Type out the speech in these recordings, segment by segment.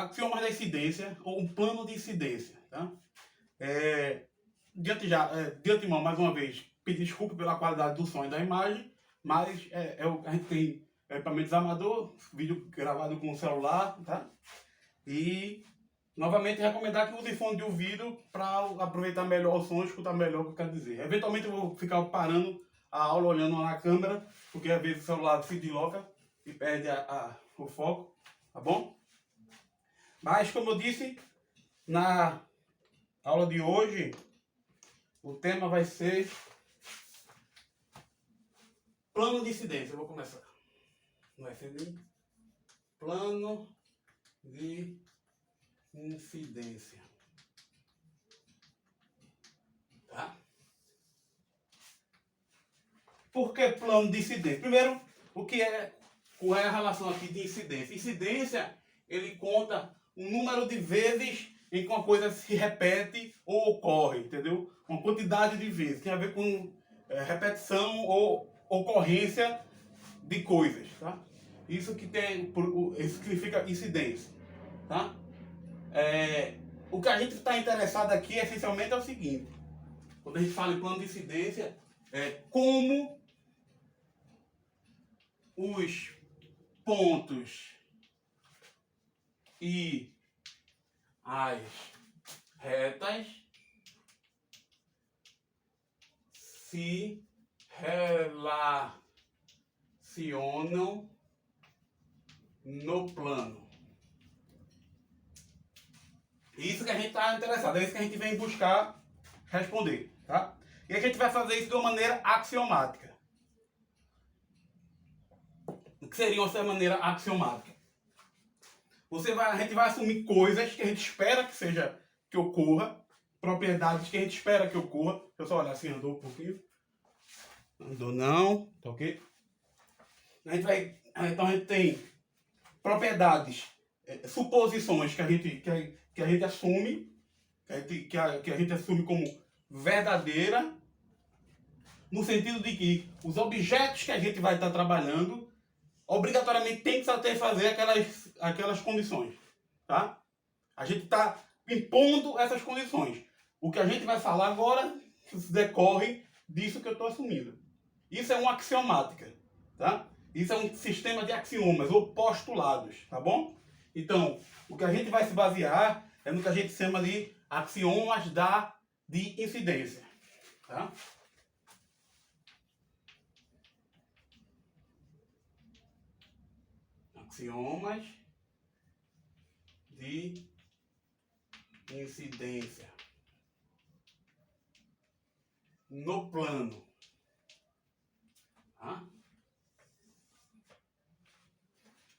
axiomas da incidência, ou um plano de incidência. Tá? De antemão, mais uma vez, pedir desculpa pela qualidade do som e da imagem, mas a gente tem equipamentos amador, vídeo gravado com o celular, tá? E novamente recomendar que use fone de ouvido para aproveitar melhor o som e escutar melhor o que eu quero dizer. Eventualmente eu vou ficar parando a aula olhando na câmera, porque às vezes o celular se desloca e perde o foco, tá bom? Mas como eu disse, na aula de hoje, o tema vai ser plano de incidência. Eu vou começar. Vai ser plano de incidência. Tá? Por que plano de incidência? Primeiro, qual é a relação aqui de incidência? Incidência, ele conta o número de vezes em que uma coisa se repete ou ocorre, entendeu? Uma quantidade de vezes. Tem a ver com repetição ou ocorrência de coisas, tá? Isso significa incidência, tá? O que a gente está interessado aqui essencialmente é o seguinte: quando a gente fala em plano de incidência, como os pontos e as retas se relacionam no plano. Isso que a gente está interessado, é isso que a gente vem buscar responder, tá? E a gente vai fazer isso de uma maneira axiomática. O que seria essa maneira axiomática? A gente vai assumir coisas que a gente espera que ocorra, propriedades que a gente espera que ocorra. Deixa eu só olhar assim, andou um pouquinho. Andou não, tá ok? Então a gente tem propriedades, suposições que a gente assume, que a gente assume como verdadeira, no sentido de que os objetos que a gente vai estar trabalhando obrigatoriamente tem que satisfazer aquelas condições, tá? A gente está impondo essas condições. O que a gente vai falar agora decorre disso que eu estou assumindo. Isso é uma axiomática, tá? Isso é um sistema de axiomas ou postulados, tá bom? Então, o que a gente vai se basear é no que a gente chama de axiomas de incidência, tá? Axiomas de incidência no plano. Tá?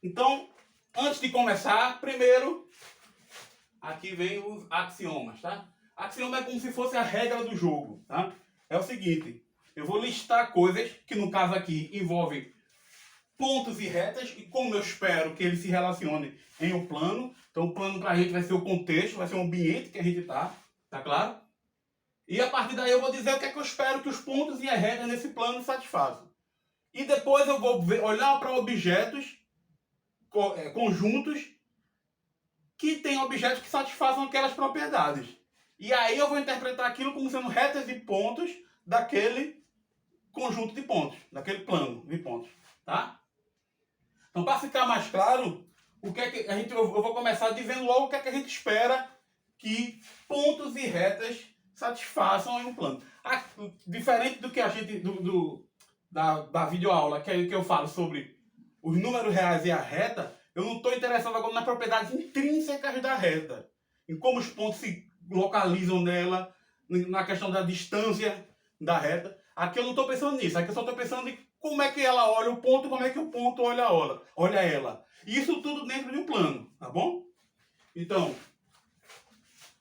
Então, antes de começar, primeiro, aqui vem os axiomas, tá? Axioma é como se fosse a regra do jogo, tá? É o seguinte, eu vou listar coisas que no caso aqui envolvem pontos e retas, e como eu espero que eles se relacionem em um plano. Então o plano para a gente vai ser o contexto, vai ser o ambiente que a gente tá claro? E a partir daí eu vou dizer o que é que eu espero que os pontos e as retas nesse plano satisfaçam. E depois eu vou olhar para objetos, conjuntos, que têm objetos que satisfaçam aquelas propriedades. E aí eu vou interpretar aquilo como sendo retas e pontos daquele conjunto de pontos, daquele plano de pontos, tá? Então, para ficar mais claro, o que é que eu vou começar dizendo logo o que é que a gente espera que pontos e retas satisfaçam em um plano. Diferente do que a gente da videoaula, que eu falo sobre os números reais e a reta, eu não estou interessado agora nas propriedades intrínsecas da reta, em como os pontos se localizam nela, na questão da distância da reta. Aqui eu não estou pensando nisso, aqui eu só estou pensando em como é que ela olha o ponto, como é que o ponto olha ela. Isso tudo dentro de um plano, tá bom? Então,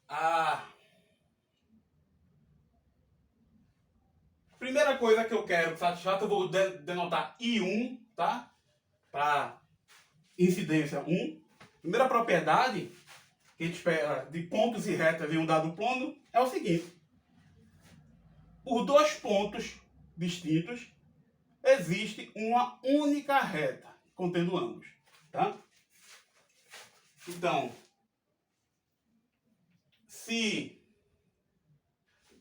a primeira coisa que eu quero satisfazer, eu vou denotar I1, tá? Para incidência 1. Primeira propriedade que a gente espera de pontos e retas em um dado plano é o seguinte: por dois pontos distintos existe uma única reta contendo ambos, tá? Então, se,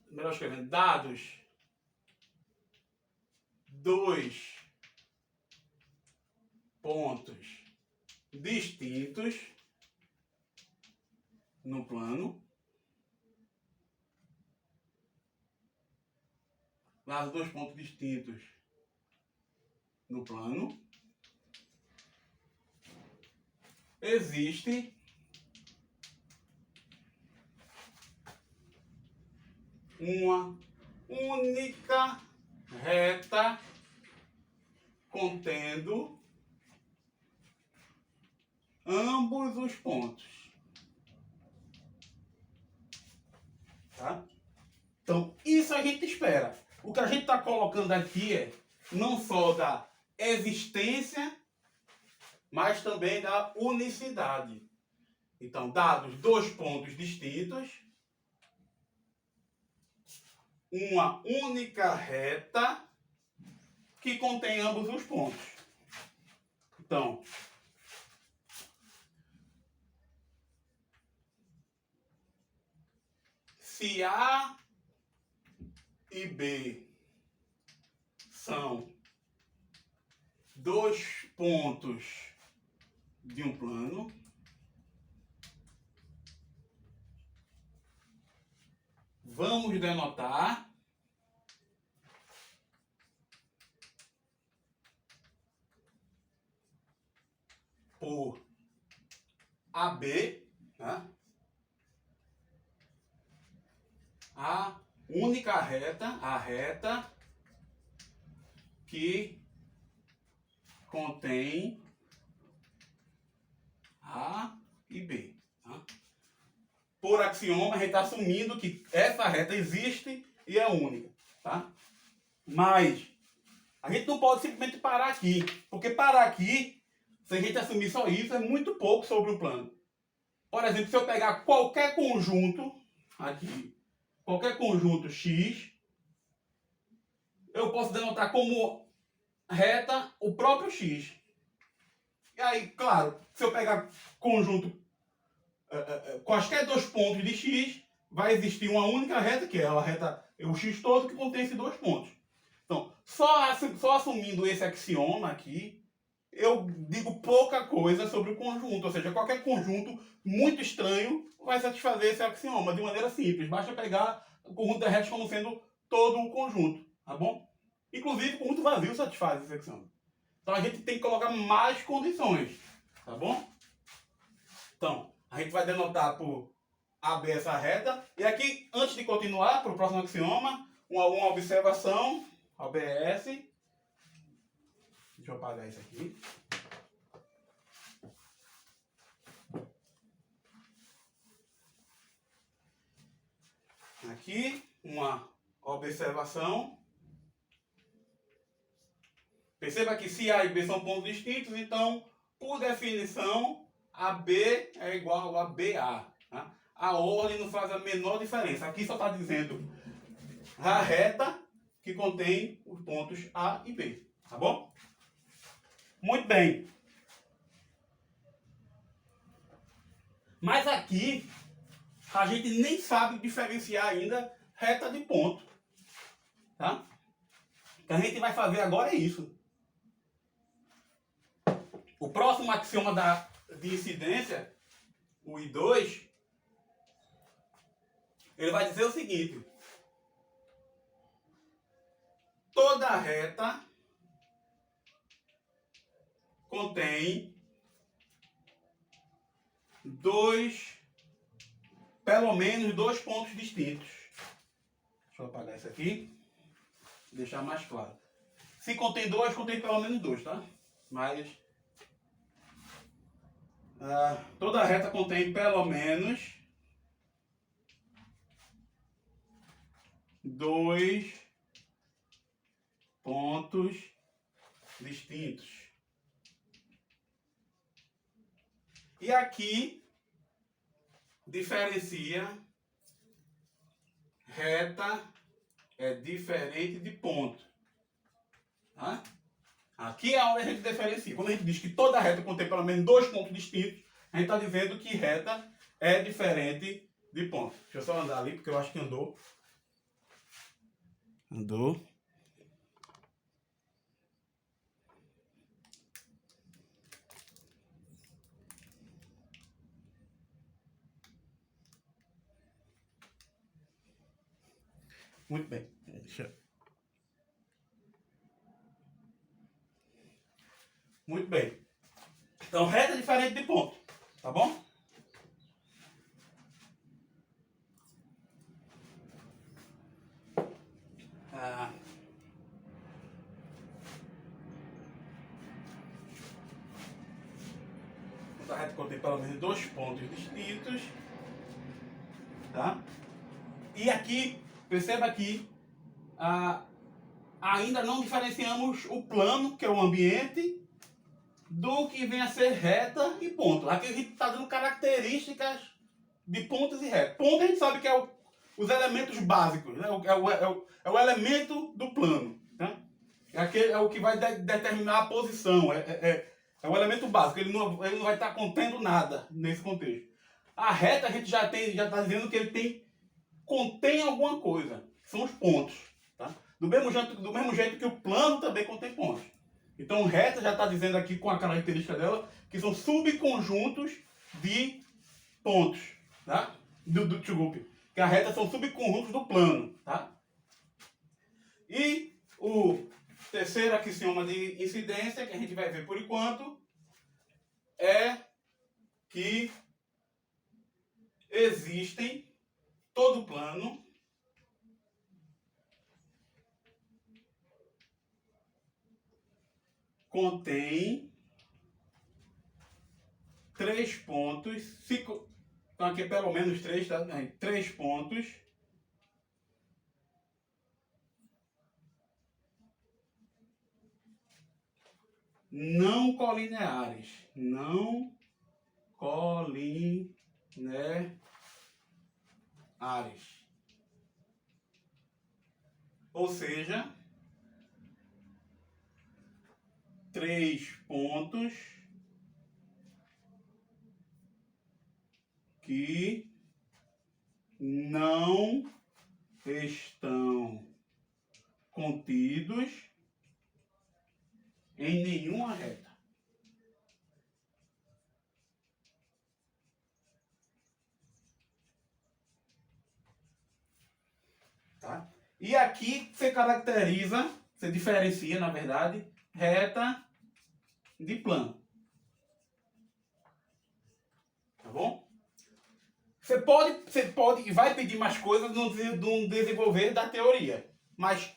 melhor escrevendo, dados dois pontos distintos no plano, dados dois pontos distintos no plano, existe uma única reta contendo ambos os pontos. Tá? Então, isso a gente espera. O que a gente está colocando aqui é não só da existência, mas também da unicidade. Então, dados dois pontos distintos, uma única reta que contém ambos os pontos. Então, se A e B são dois pontos de um plano, vamos denotar por AB, tá? A única reta, a reta que contém A e B. Tá? Por axioma, a gente está assumindo que essa reta existe e é única. Tá? Mas a gente não pode simplesmente parar aqui, porque parar aqui, se a gente assumir só isso, é muito pouco sobre o plano. Por exemplo, se eu pegar qualquer conjunto, aqui, qualquer conjunto X, eu posso denotar como reta o próprio X. E aí, claro, se eu pegar conjunto quaisquer dois pontos de X, vai existir uma única reta, que é a reta, o X todo, que contém esses dois pontos. Então, só assumindo esse axioma aqui, eu digo pouca coisa sobre o conjunto. Ou seja, qualquer conjunto muito estranho vai satisfazer esse axioma de maneira simples. Basta pegar o conjunto de retas como sendo todo o conjunto, tá bom? Inclusive, o conjunto vazio satisfaz esse axioma. Então, a gente tem que colocar mais condições, tá bom? Então, a gente vai denotar por AB essa reta. E aqui, antes de continuar para o próximo axioma, uma observação, OBS. Deixa eu apagar isso aqui. Aqui, uma observação. Perceba que se A e B são pontos distintos, então, por definição, AB é igual a BA. Tá? A ordem não faz a menor diferença. Aqui só está dizendo a reta que contém os pontos A e B. Tá bom? Muito bem. Mas aqui, a gente nem sabe diferenciar ainda reta de ponto. Tá? O que a gente vai fazer agora é isso. O próximo axioma de incidência, o I2, ele vai dizer o seguinte: toda reta contém pelo menos dois pontos distintos. Deixa eu apagar isso aqui, deixar mais claro. Se contém dois, contém pelo menos dois, tá? Mas toda reta contém pelo menos dois pontos distintos. E aqui diferencia reta é diferente de ponto. Tá? Aqui é onde a gente diferencia. Quando a gente diz que toda reta contém pelo menos dois pontos distintos, a gente está dizendo que reta é diferente de pontos. Deixa eu só andar ali, porque eu acho que andou. Andou. Muito bem. Muito bem. Então, reta é diferente de ponto. Tá bom? A reta contém pelo menos 2 pontos distintos. Tá? E aqui, perceba que ainda não diferenciamos o plano, que é o ambiente, do que vem a ser reta e ponto. Aqui a gente está dando características de pontos e retas. Ponto a gente sabe que é os elementos básicos, né? É o elemento do plano. Né? É o que vai determinar a posição. É o elemento básico. Ele não vai estar contendo nada nesse contexto. A reta a gente já está dizendo que ele contém alguma coisa. São os pontos. Tá? Do mesmo jeito que o plano também contém pontos. Então, reta já está dizendo aqui com a característica dela que são subconjuntos de pontos. Tá? Desculpe. Que a reta são subconjuntos do plano. Tá? E o terceiro axioma de incidência, que a gente vai ver por enquanto, é que existem todo plano contém 3 pontos, então aqui é pelo menos 3, tá? 3 pontos não colineares. Não colineares. Ou seja, 3 pontos que não estão contidos em nenhuma reta. Tá? E aqui você caracteriza, você diferencia, na verdade, reta de plano. Tá bom? Você pode e vai pedir mais coisas no desenvolver da teoria. Mas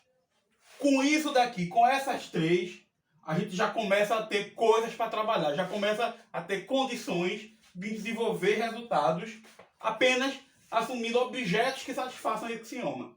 com isso daqui, com essas 3, a gente já começa a ter coisas para trabalhar, já começa a ter condições de desenvolver resultados apenas assumindo objetos que satisfaçam esse axioma.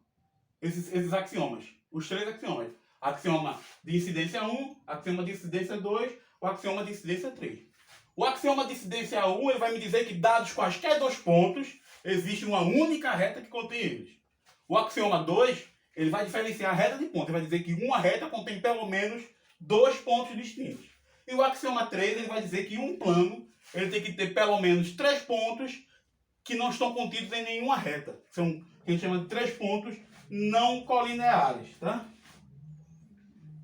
Esses axiomas. Os 3 axiomas. Axioma de incidência 1, axioma de incidência 2, o axioma de incidência 3. O axioma de incidência 1 ele vai me dizer que dados quaisquer 2 pontos, existe uma única reta que contém eles. O axioma 2 ele vai diferenciar a reta de ponto. Ele vai dizer que uma reta contém pelo menos 2 pontos distintos. E o axioma 3 ele vai dizer que um plano ele tem que ter pelo menos 3 pontos que não estão contidos em nenhuma reta. São o que a gente chama de 3 pontos não colineares. Tá?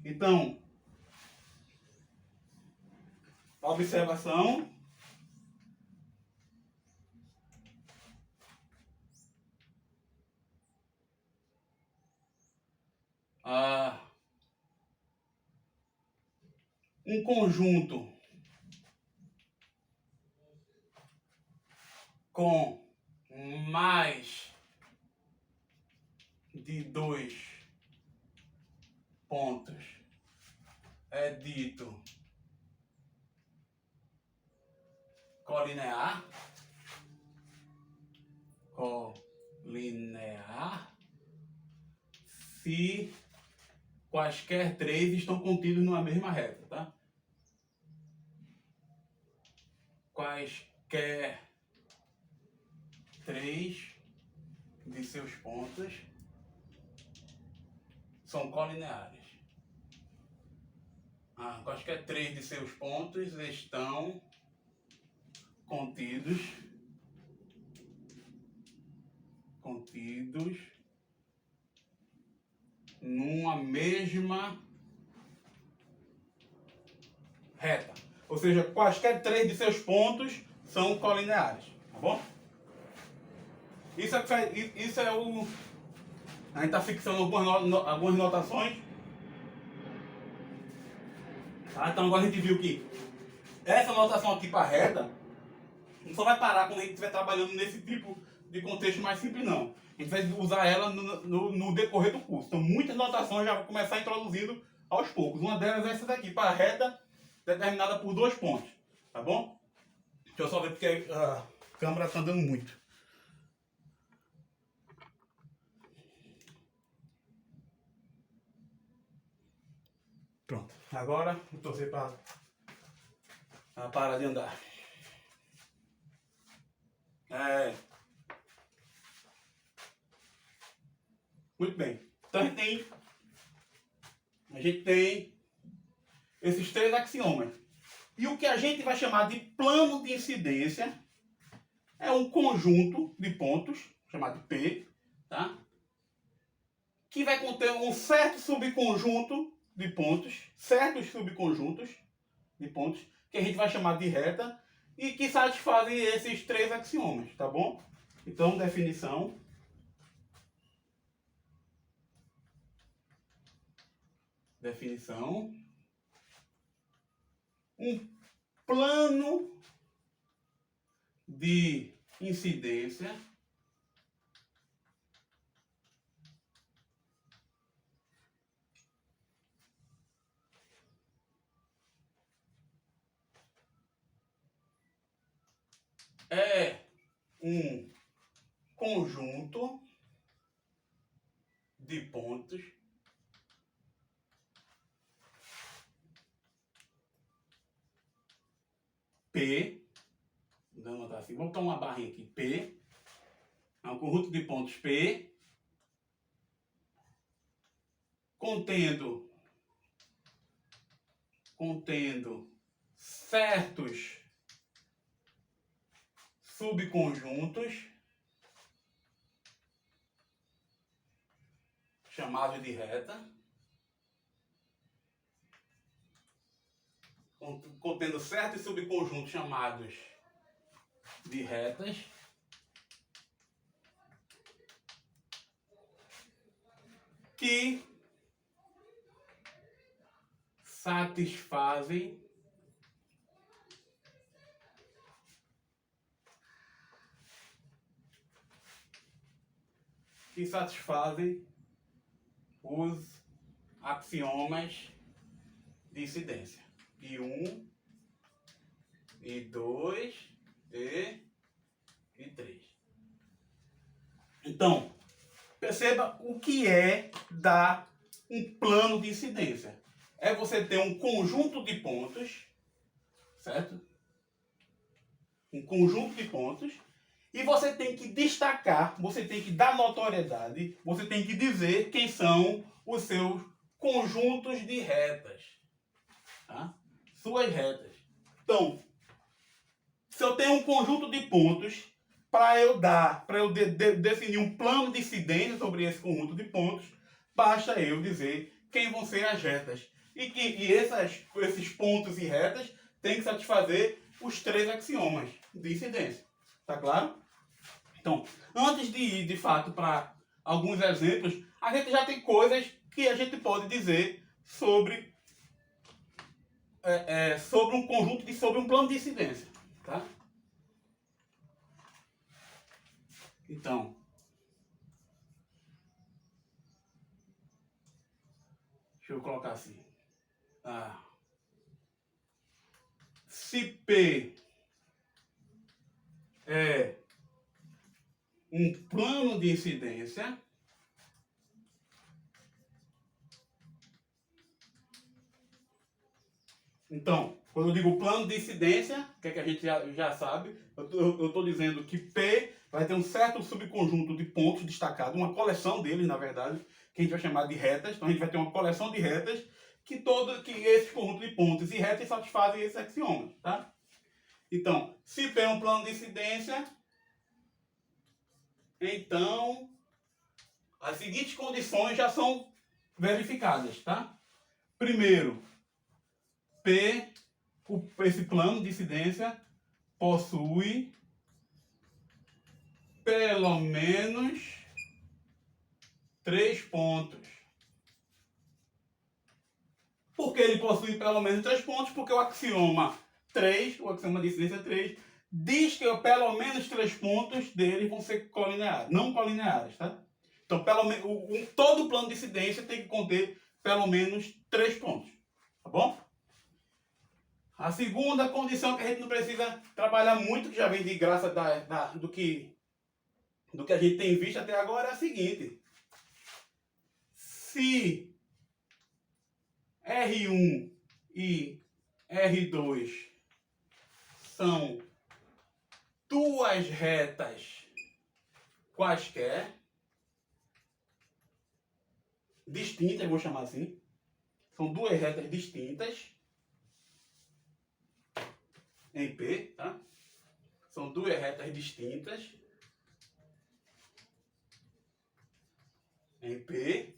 Então, observação. Um conjunto com mais de 2 pontos é dito colinear. Colinear se quaisquer 3 estão contidos numa mesma reta, tá? Quaisquer 3 de seus pontos são colineares. Quaisquer 3 de seus pontos estão contidos contidos numa mesma reta. Ou seja, quaisquer três de seus pontos são colineares. Tá bom? Isso é o... A gente está fixando algumas notações. Tá? Então agora a gente viu que essa notação aqui para reta não só vai parar quando a gente estiver trabalhando nesse tipo de contexto mais simples, não. A gente vai usar ela no decorrer do curso. Então muitas notações já vão começar introduzindo aos poucos. Uma delas é essa daqui, para reta determinada por 2 pontos. Tá bom? Deixa eu só ver porque a câmera está andando muito. Pronto. Agora vou torcer para ela parar de andar. Muito bem. Então a gente tem esses 3 axiomas. E o que a gente vai chamar de plano de incidência é um conjunto de pontos, chamado P, tá? Que vai conter um certo subconjunto de pontos, certos subconjuntos de pontos, que a gente vai chamar de reta, e que satisfazem esses 3 axiomas, tá bom? Então, definição. Um plano de incidência é um conjunto de pontos P, vamos botar assim, vamos botar uma barrinha aqui, P, é um conjunto de pontos P, contendo certos subconjuntos chamados de reta, contendo certos subconjuntos chamados de retas, que satisfazem os axiomas de incidência. I1, I2 e I3. Então, perceba o que é dar um plano de incidência. É você ter um conjunto de pontos, certo? Um conjunto de pontos, e você tem que destacar, você tem que dar notoriedade, você tem que dizer quem são os seus conjuntos de retas. Tá? Suas retas. Então, se eu tenho um conjunto de pontos, para eu definir um plano de incidência sobre esse conjunto de pontos, basta eu dizer quem vão ser as retas. E esses pontos e retas têm que satisfazer os 3 axiomas de incidência. Tá claro? Então, antes de ir de fato para alguns exemplos, a gente já tem coisas que a gente pode dizer sobre sobre um plano de incidência, tá? Então, deixa eu colocar assim. Se P é um plano de incidência, então, quando eu digo plano de incidência, que é que a gente já sabe, eu estou dizendo que P vai ter um certo subconjunto de pontos destacados, uma coleção deles, na verdade, que a gente vai chamar de retas. Então a gente vai ter uma coleção de retas que esses conjuntos de pontos e retas satisfazem esses axiomas, tá? Então, se P é um plano de incidência, então, as seguintes condições já são verificadas, tá? Primeiro, esse plano de incidência possui pelo menos 3 pontos. Por que ele possui pelo menos 3 pontos? Porque o axioma 3, o axioma de incidência 3, diz que pelo menos 3 pontos dele vão ser colineares, não colineares, tá? Então, todo o plano de incidência tem que conter pelo menos 3 pontos, tá bom? A segunda condição que a gente não precisa trabalhar muito, que já vem de graça do que a gente tem visto até agora, é a seguinte. Se R1 e R2 são duas retas quaisquer, distintas, vou chamar assim, são duas retas distintas, em P, tá? São duas retas distintas, em P,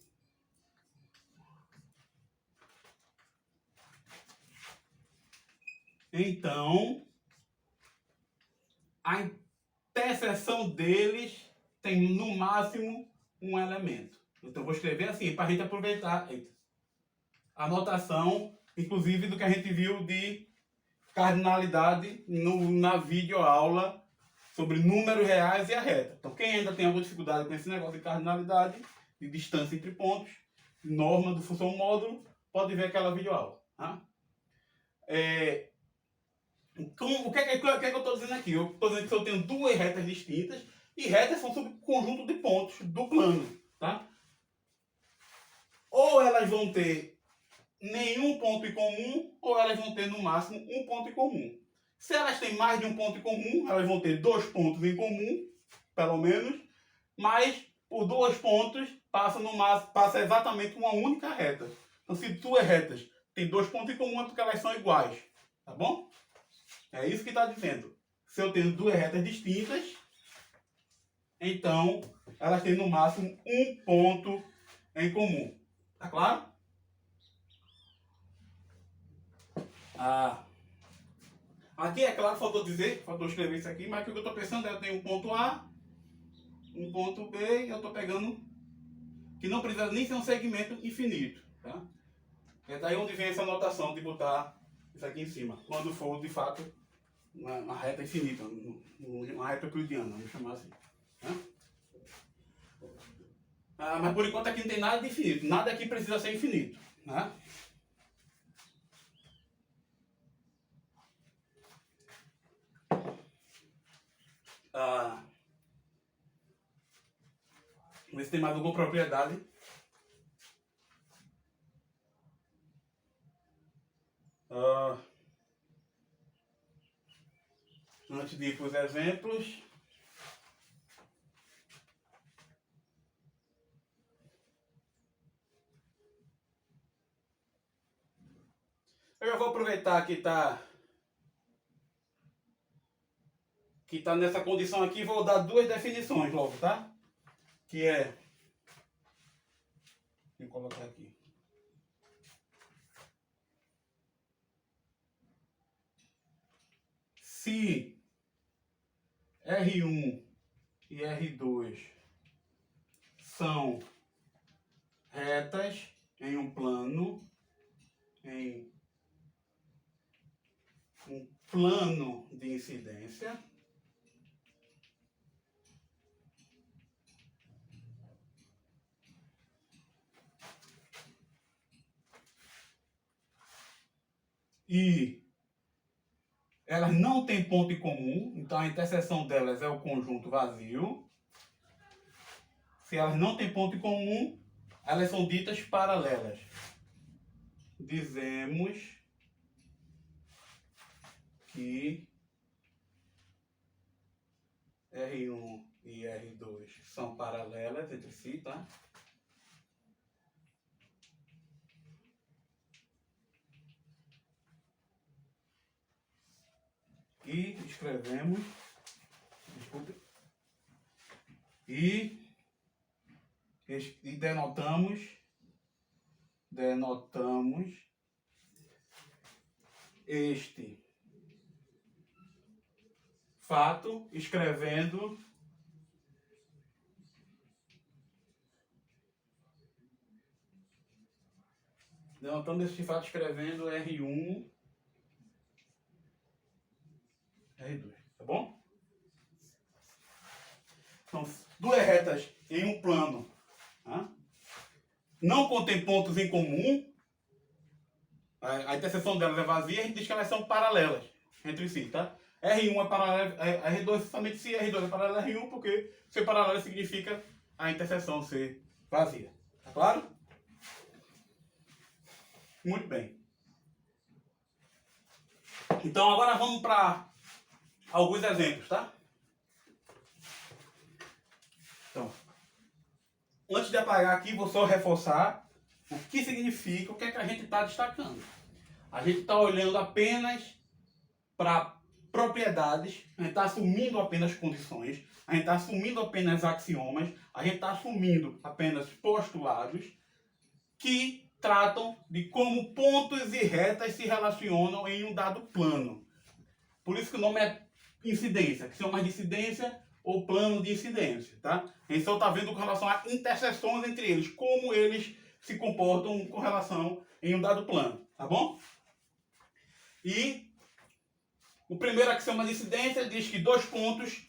então a interseção deles tem no máximo um elemento. Então eu vou escrever assim, para a gente aproveitar a notação, inclusive do que a gente viu de cardinalidade na videoaula sobre números reais e a reta. Então quem ainda tem alguma dificuldade com esse negócio de cardinalidade, de distância entre pontos, norma do função módulo, pode ver aquela videoaula. Tá? O que é que eu estou dizendo aqui? Eu estou dizendo que eu tenho duas retas distintas, e retas são sobre o conjunto de pontos do plano. Tá? Ou elas vão ter nenhum ponto em comum, ou elas vão ter no máximo um ponto em comum. Se elas têm mais de um ponto em comum, elas vão ter 2 pontos em comum, pelo menos, mas por 2 pontos passa exatamente uma única reta. Então, se duas retas têm 2 pontos em comum, é porque elas são iguais. Tá bom? É isso que está dizendo. Se eu tenho duas retas distintas, então elas têm no máximo um ponto em comum. Tá claro? Aqui é claro, faltou escrever isso aqui, mas o que eu estou pensando é eu tenho um ponto A, um ponto B, e eu estou pegando que não precisa nem ser um segmento infinito. Tá? É daí onde vem essa notação de botar isso aqui em cima, quando for de fato uma reta infinita, uma reta euclidiana, vamos chamar assim. Tá? Mas por enquanto aqui não tem nada de infinito, nada aqui precisa ser infinito. Né? Vamos ver se tem mais alguma propriedade. Antes de ir para os exemplos. Eu já vou aproveitar que está nessa condição aqui, vou dar duas definições logo, tá? Que é... Deixa eu colocar aqui. Se R1 e R2 são retas em um plano, de incidência, e elas não têm ponto em comum, então a interseção delas é o conjunto vazio. Se elas não têm ponto em comum, elas são ditas paralelas. Dizemos que R1 e R2 são paralelas entre si, tá? E escrevemos, desculpe, E denotamos este fato escrevendo R1, R2, tá bom? São duas retas em um plano, tá? Não contém pontos em comum, a interseção delas é vazia, a gente diz que elas são paralelas entre si, tá? R1 é paralelo a R2 somente se R2 é paralelo a R1, porque ser paralelo significa a interseção ser vazia. Tá claro? Muito bem. Então agora vamos para alguns exemplos, tá? Então, antes de apagar aqui, vou só reforçar o que significa, o que é que a gente está destacando. A gente está olhando apenas para propriedades, a gente está assumindo apenas condições, a gente está assumindo apenas axiomas, a gente está assumindo apenas postulados que tratam de como pontos e retas se relacionam em um dado plano. Por isso que o nome é incidência, que chama de incidência ou plano de incidência, tá? A gente só está vendo com relação a interseções entre eles, como eles se comportam com relação em um dado plano, tá bom? E o primeiro axioma de incidência diz que dois pontos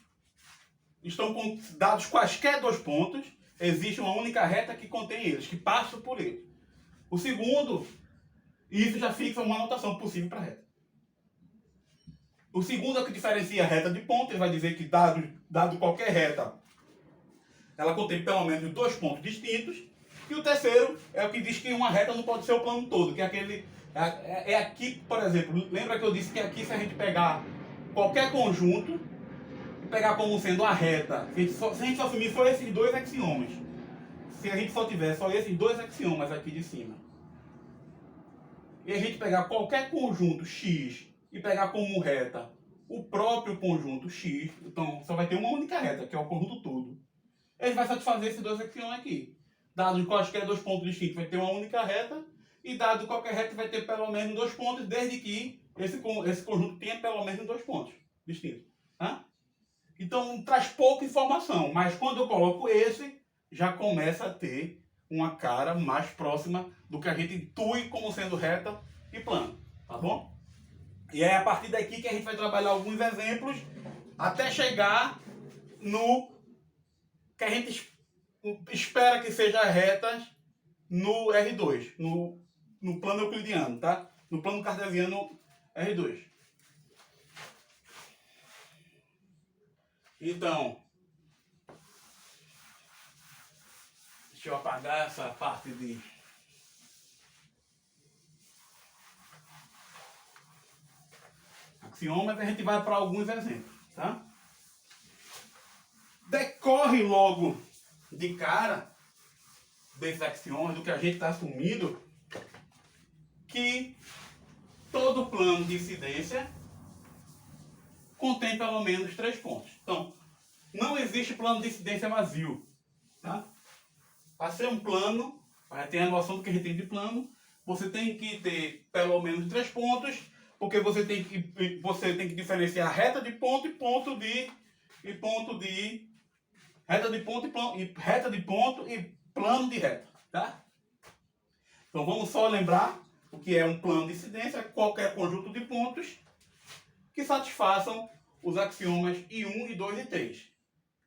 estão dados quaisquer dois pontos, existe uma única reta que contém eles, que passa por eles. O segundo, isso já fixa uma anotação possível para a reta. O segundo é o que diferencia a reta de ponto, ele vai dizer que dado qualquer reta, ela contém pelo menos dois pontos distintos. E o terceiro é o que diz que uma reta não pode ser o plano todo, que é aquele... É aqui, por exemplo, lembra que eu disse que aqui se a gente pegar qualquer conjunto e pegar como sendo a reta, se a gente só assumir só esses dois axiomas, se a gente só tiver só esses dois axiomas aqui de cima, e a gente pegar qualquer conjunto X e pegar como reta o próprio conjunto X, então só vai ter uma única reta, que é o conjunto todo. Ele vai satisfazer esses dois axiomas aqui. Dado quaisquer dois pontos distintos, vai ter uma única reta, e dado qualquer reta, vai ter pelo menos dois pontos, desde que esse conjunto tenha pelo menos dois pontos distintos. Tá? Então, traz pouca informação, mas quando eu coloco esse, já começa a ter uma cara mais próxima do que a gente intui como sendo reta e plano. Tá bom? E é a partir daqui que a gente vai trabalhar alguns exemplos, até chegar no que a gente espera que seja retas no R2, no plano euclidiano, tá? No plano cartesiano R2. Então, deixa eu apagar essa parte de... axiomas, a gente vai para alguns exemplos, tá? Decorre logo de cara desses axiomas, do que a gente está assumindo, que todo plano de incidência contém pelo menos três pontos. Então, não existe plano de incidência vazio, tá? Para ser um plano, para ter a noção do que a gente tem de plano, você tem que ter pelo menos três pontos, porque você tem que diferenciar reta de ponto e ponto de reta de ponto e plano de reta, tá? Então vamos só lembrar o que é um plano de incidência, qualquer conjunto de pontos que satisfaçam os axiomas I1, I2 e 3.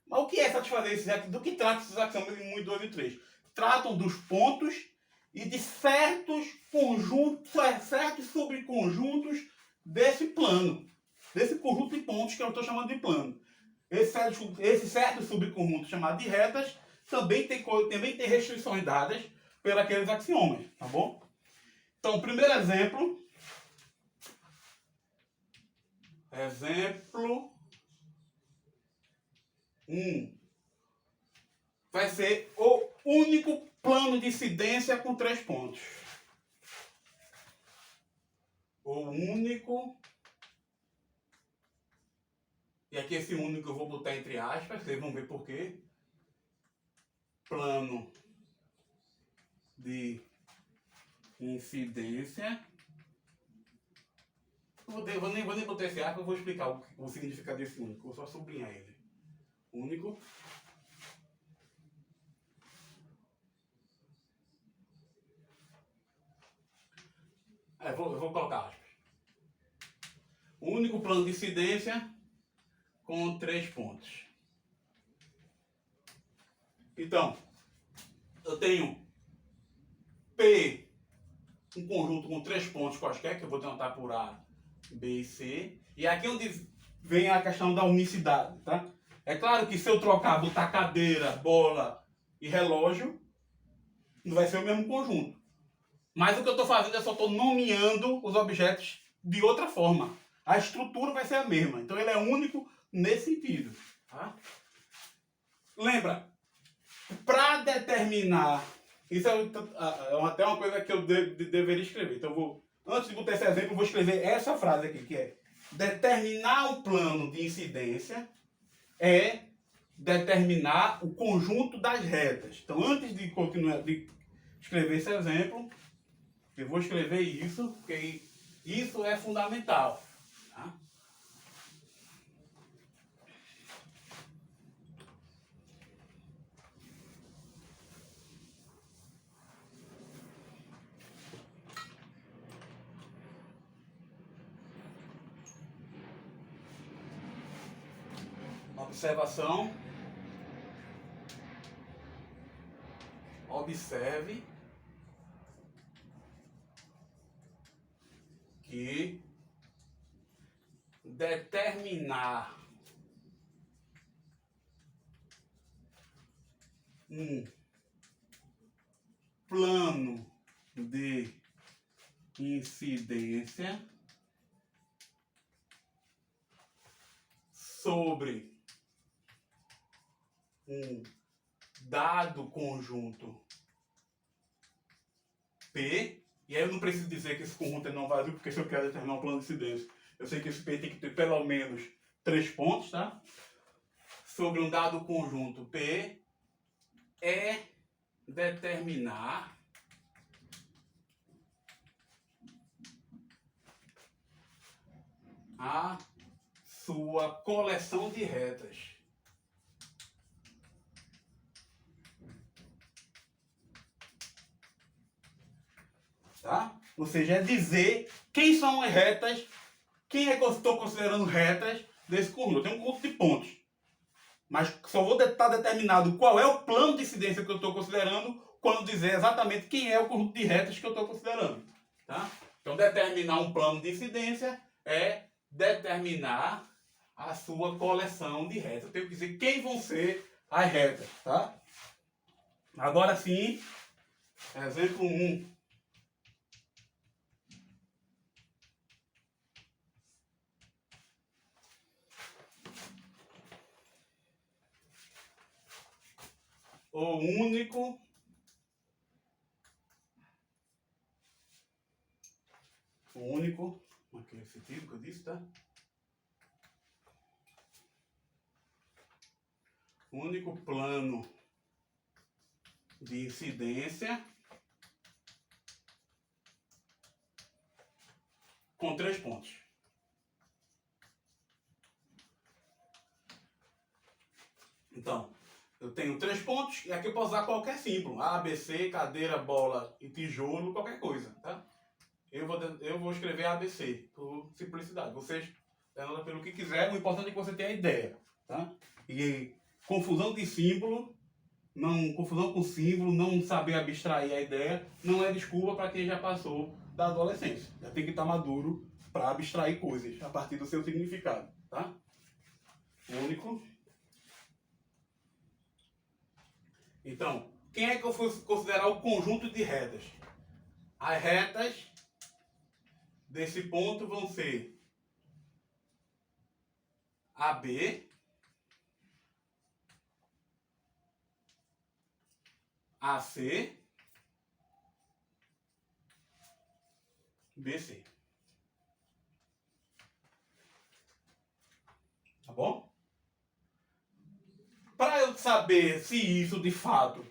Mas o que é satisfazer esses axiomas? Do que trata esses axiomas I1, I2 e 3? Tratam dos pontos e de certos conjuntos, certos subconjuntos desse plano, desse conjunto de pontos que eu estou chamando de plano. Esse certo subconjunto chamado de retas também tem restrições dadas por aqueles axiomas, tá bom? Então, primeiro exemplo. Exemplo 1. Vai ser o único plano de incidência com três pontos. O único... E aqui esse único eu vou botar entre aspas, vocês vão ver por quê. plano de incidência. Vou nem botar esse arco, eu vou explicar o significado desse único. Vou só sublinhar ele. Único. Vou colocar aspas. Único plano de incidência com 3 pontos. Então, eu tenho P, um conjunto com 3 pontos quaisquer, que eu vou tentar por A, B e C. E aqui é onde vem a questão da unicidade, tá? É claro que se eu botar cadeira, bola e relógio, não vai ser o mesmo conjunto. Mas o que eu estou fazendo é só estou nomeando os objetos de outra forma. A estrutura vai ser a mesma. Então ele é único nesse sentido. Tá? Lembra, para determinar... Isso é até uma coisa que eu deveria escrever. Então antes de botar esse exemplo, eu vou escrever essa frase aqui, que é: determinar um plano de incidência é determinar o conjunto das retas. Então, antes de continuar de escrever esse exemplo, eu vou escrever isso, porque isso é fundamental. Tá? Observação. Observe que determinar um plano de incidência sobre um dado conjunto P, e aí eu não preciso dizer que esse conjunto é não vazio, porque se eu quero determinar um plano de incidência, eu sei que esse P tem que ter pelo menos 3 pontos, tá? Sobre um dado conjunto P é determinar a sua coleção de retas. Tá? Ou seja, é dizer quem são as retas, quem é que eu estou considerando retas desse conjunto. Eu tenho um conjunto de pontos, mas só vou estar determinado qual é o plano de incidência que eu estou considerando quando dizer exatamente quem é o conjunto de retas que eu estou considerando. Tá? Então, determinar um plano de incidência é determinar a sua coleção de retas. Eu tenho que dizer quem vão ser as retas. Tá? Agora sim, exemplo 1. O único aquele sentido que eu disse, tá? Único plano de incidência com 3 pontos. Então, eu tenho 3 pontos e aqui eu posso usar qualquer símbolo. A, B, C, cadeira, bola e tijolo, qualquer coisa, tá? Eu vou escrever ABC, por simplicidade. Vocês anota pelo que quiser, o importante é que você tenha a ideia, tá? E confusão de símbolo, confusão com símbolo, não saber abstrair a ideia, não é desculpa para quem já passou da adolescência. Já tem que estar maduro para abstrair coisas a partir do seu significado, tá? Único. Então, quem é que eu fosse considerar o conjunto de retas? As retas desse ponto vão ser AB, AC, BC. Tá bom? Para eu saber se isso de fato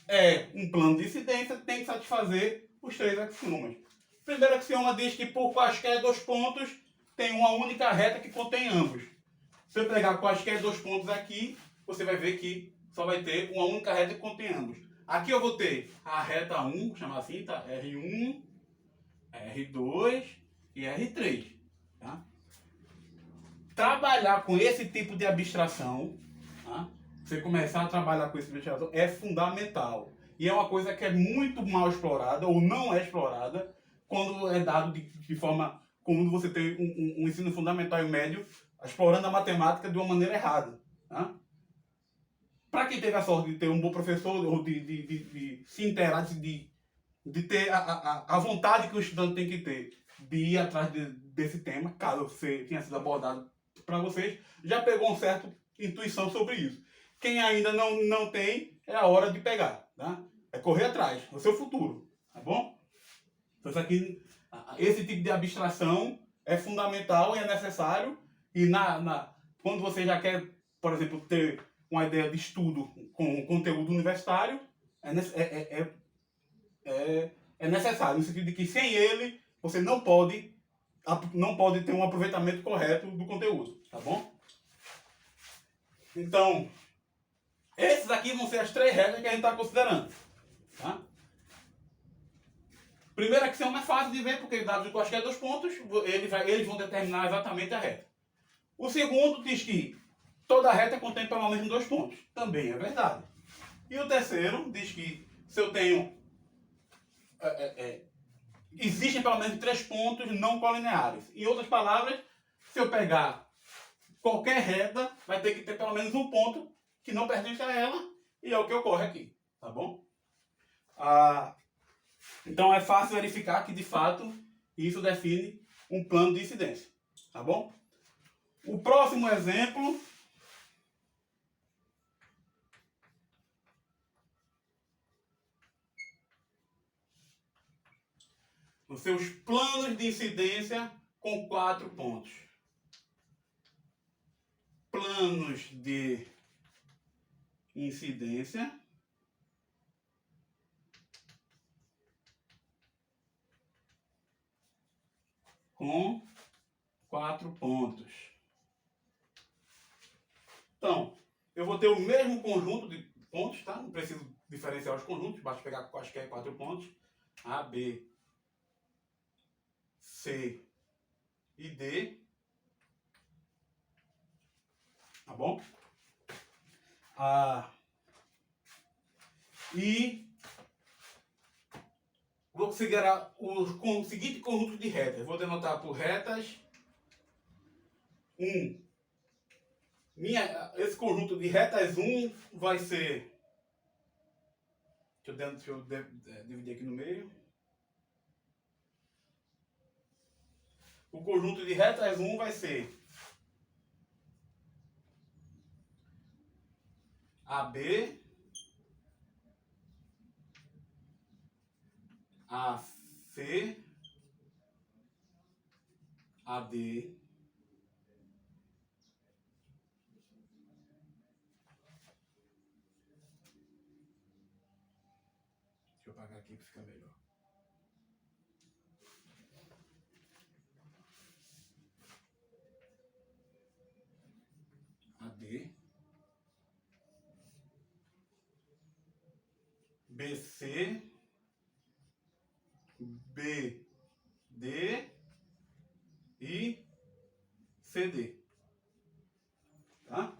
é um plano de incidência, tem que satisfazer os 3 axiomas. O primeiro axioma diz que por quaisquer 2 pontos tem uma única reta que contém ambos. Se eu pegar quaisquer 2 pontos aqui, você vai ver que só vai ter uma única reta que contém ambos. Aqui eu vou ter a reta 1, vou chamar assim, tá? R1, R2 e R3. Tá? Trabalhar com esse tipo de abstração, tá? Você começar a trabalhar com esse tipo de abstração é fundamental. E é uma coisa que é muito mal explorada ou não é explorada quando é dado de forma comum você tem um ensino fundamental e médio explorando a matemática de uma maneira errada. Tá? Para quem teve a sorte de ter um bom professor ou de se inteirar, de ter a vontade que o estudante tem que ter de ir atrás desse tema, caso você tenha sido abordado para vocês, já pegou uma certa intuição sobre isso. Quem ainda não tem, é a hora de pegar. Tá? É correr atrás, é o seu futuro. Tá bom? Então, isso aqui, esse tipo de abstração é fundamental e é necessário. E quando você já quer, por exemplo, ter uma ideia de estudo com conteúdo universitário, é necessário, no sentido de que sem ele você não pode ter um aproveitamento correto do conteúdo, tá bom? Então, esses aqui vão ser as 3 regras que a gente está considerando, tá? Primeiro axioma é fácil de ver, porque dados de quaisquer 2 pontos, eles vão determinar exatamente a reta. O segundo diz que toda reta contém pelo menos 2 pontos. Também é verdade. E o terceiro diz que se eu tenho existem pelo menos 3 pontos não colineares. Em outras palavras, se eu pegar qualquer reta, vai ter que ter pelo menos um ponto que não pertence a ela, e é o que ocorre aqui, tá bom? Então é fácil verificar que, de fato, isso define um plano de incidência, tá bom? O próximo exemplo os seus planos de incidência com 4 pontos. Planos de incidência com 4 pontos. Então, eu vou ter o mesmo conjunto de pontos, tá? Não preciso diferenciar os conjuntos, basta pegar quaisquer 4 pontos. A, B, C e D. Tá bom? E vou considerar o seguinte conjunto de retas. Vou denotar por retas 1. Esse conjunto de retas 1 vai ser... Deixa eu dividir aqui no meio. O conjunto de retas 1 vai ser AB, AC, AD, deixa eu apagar aqui para ficar melhor. AD, BC, BD e CD. Tá?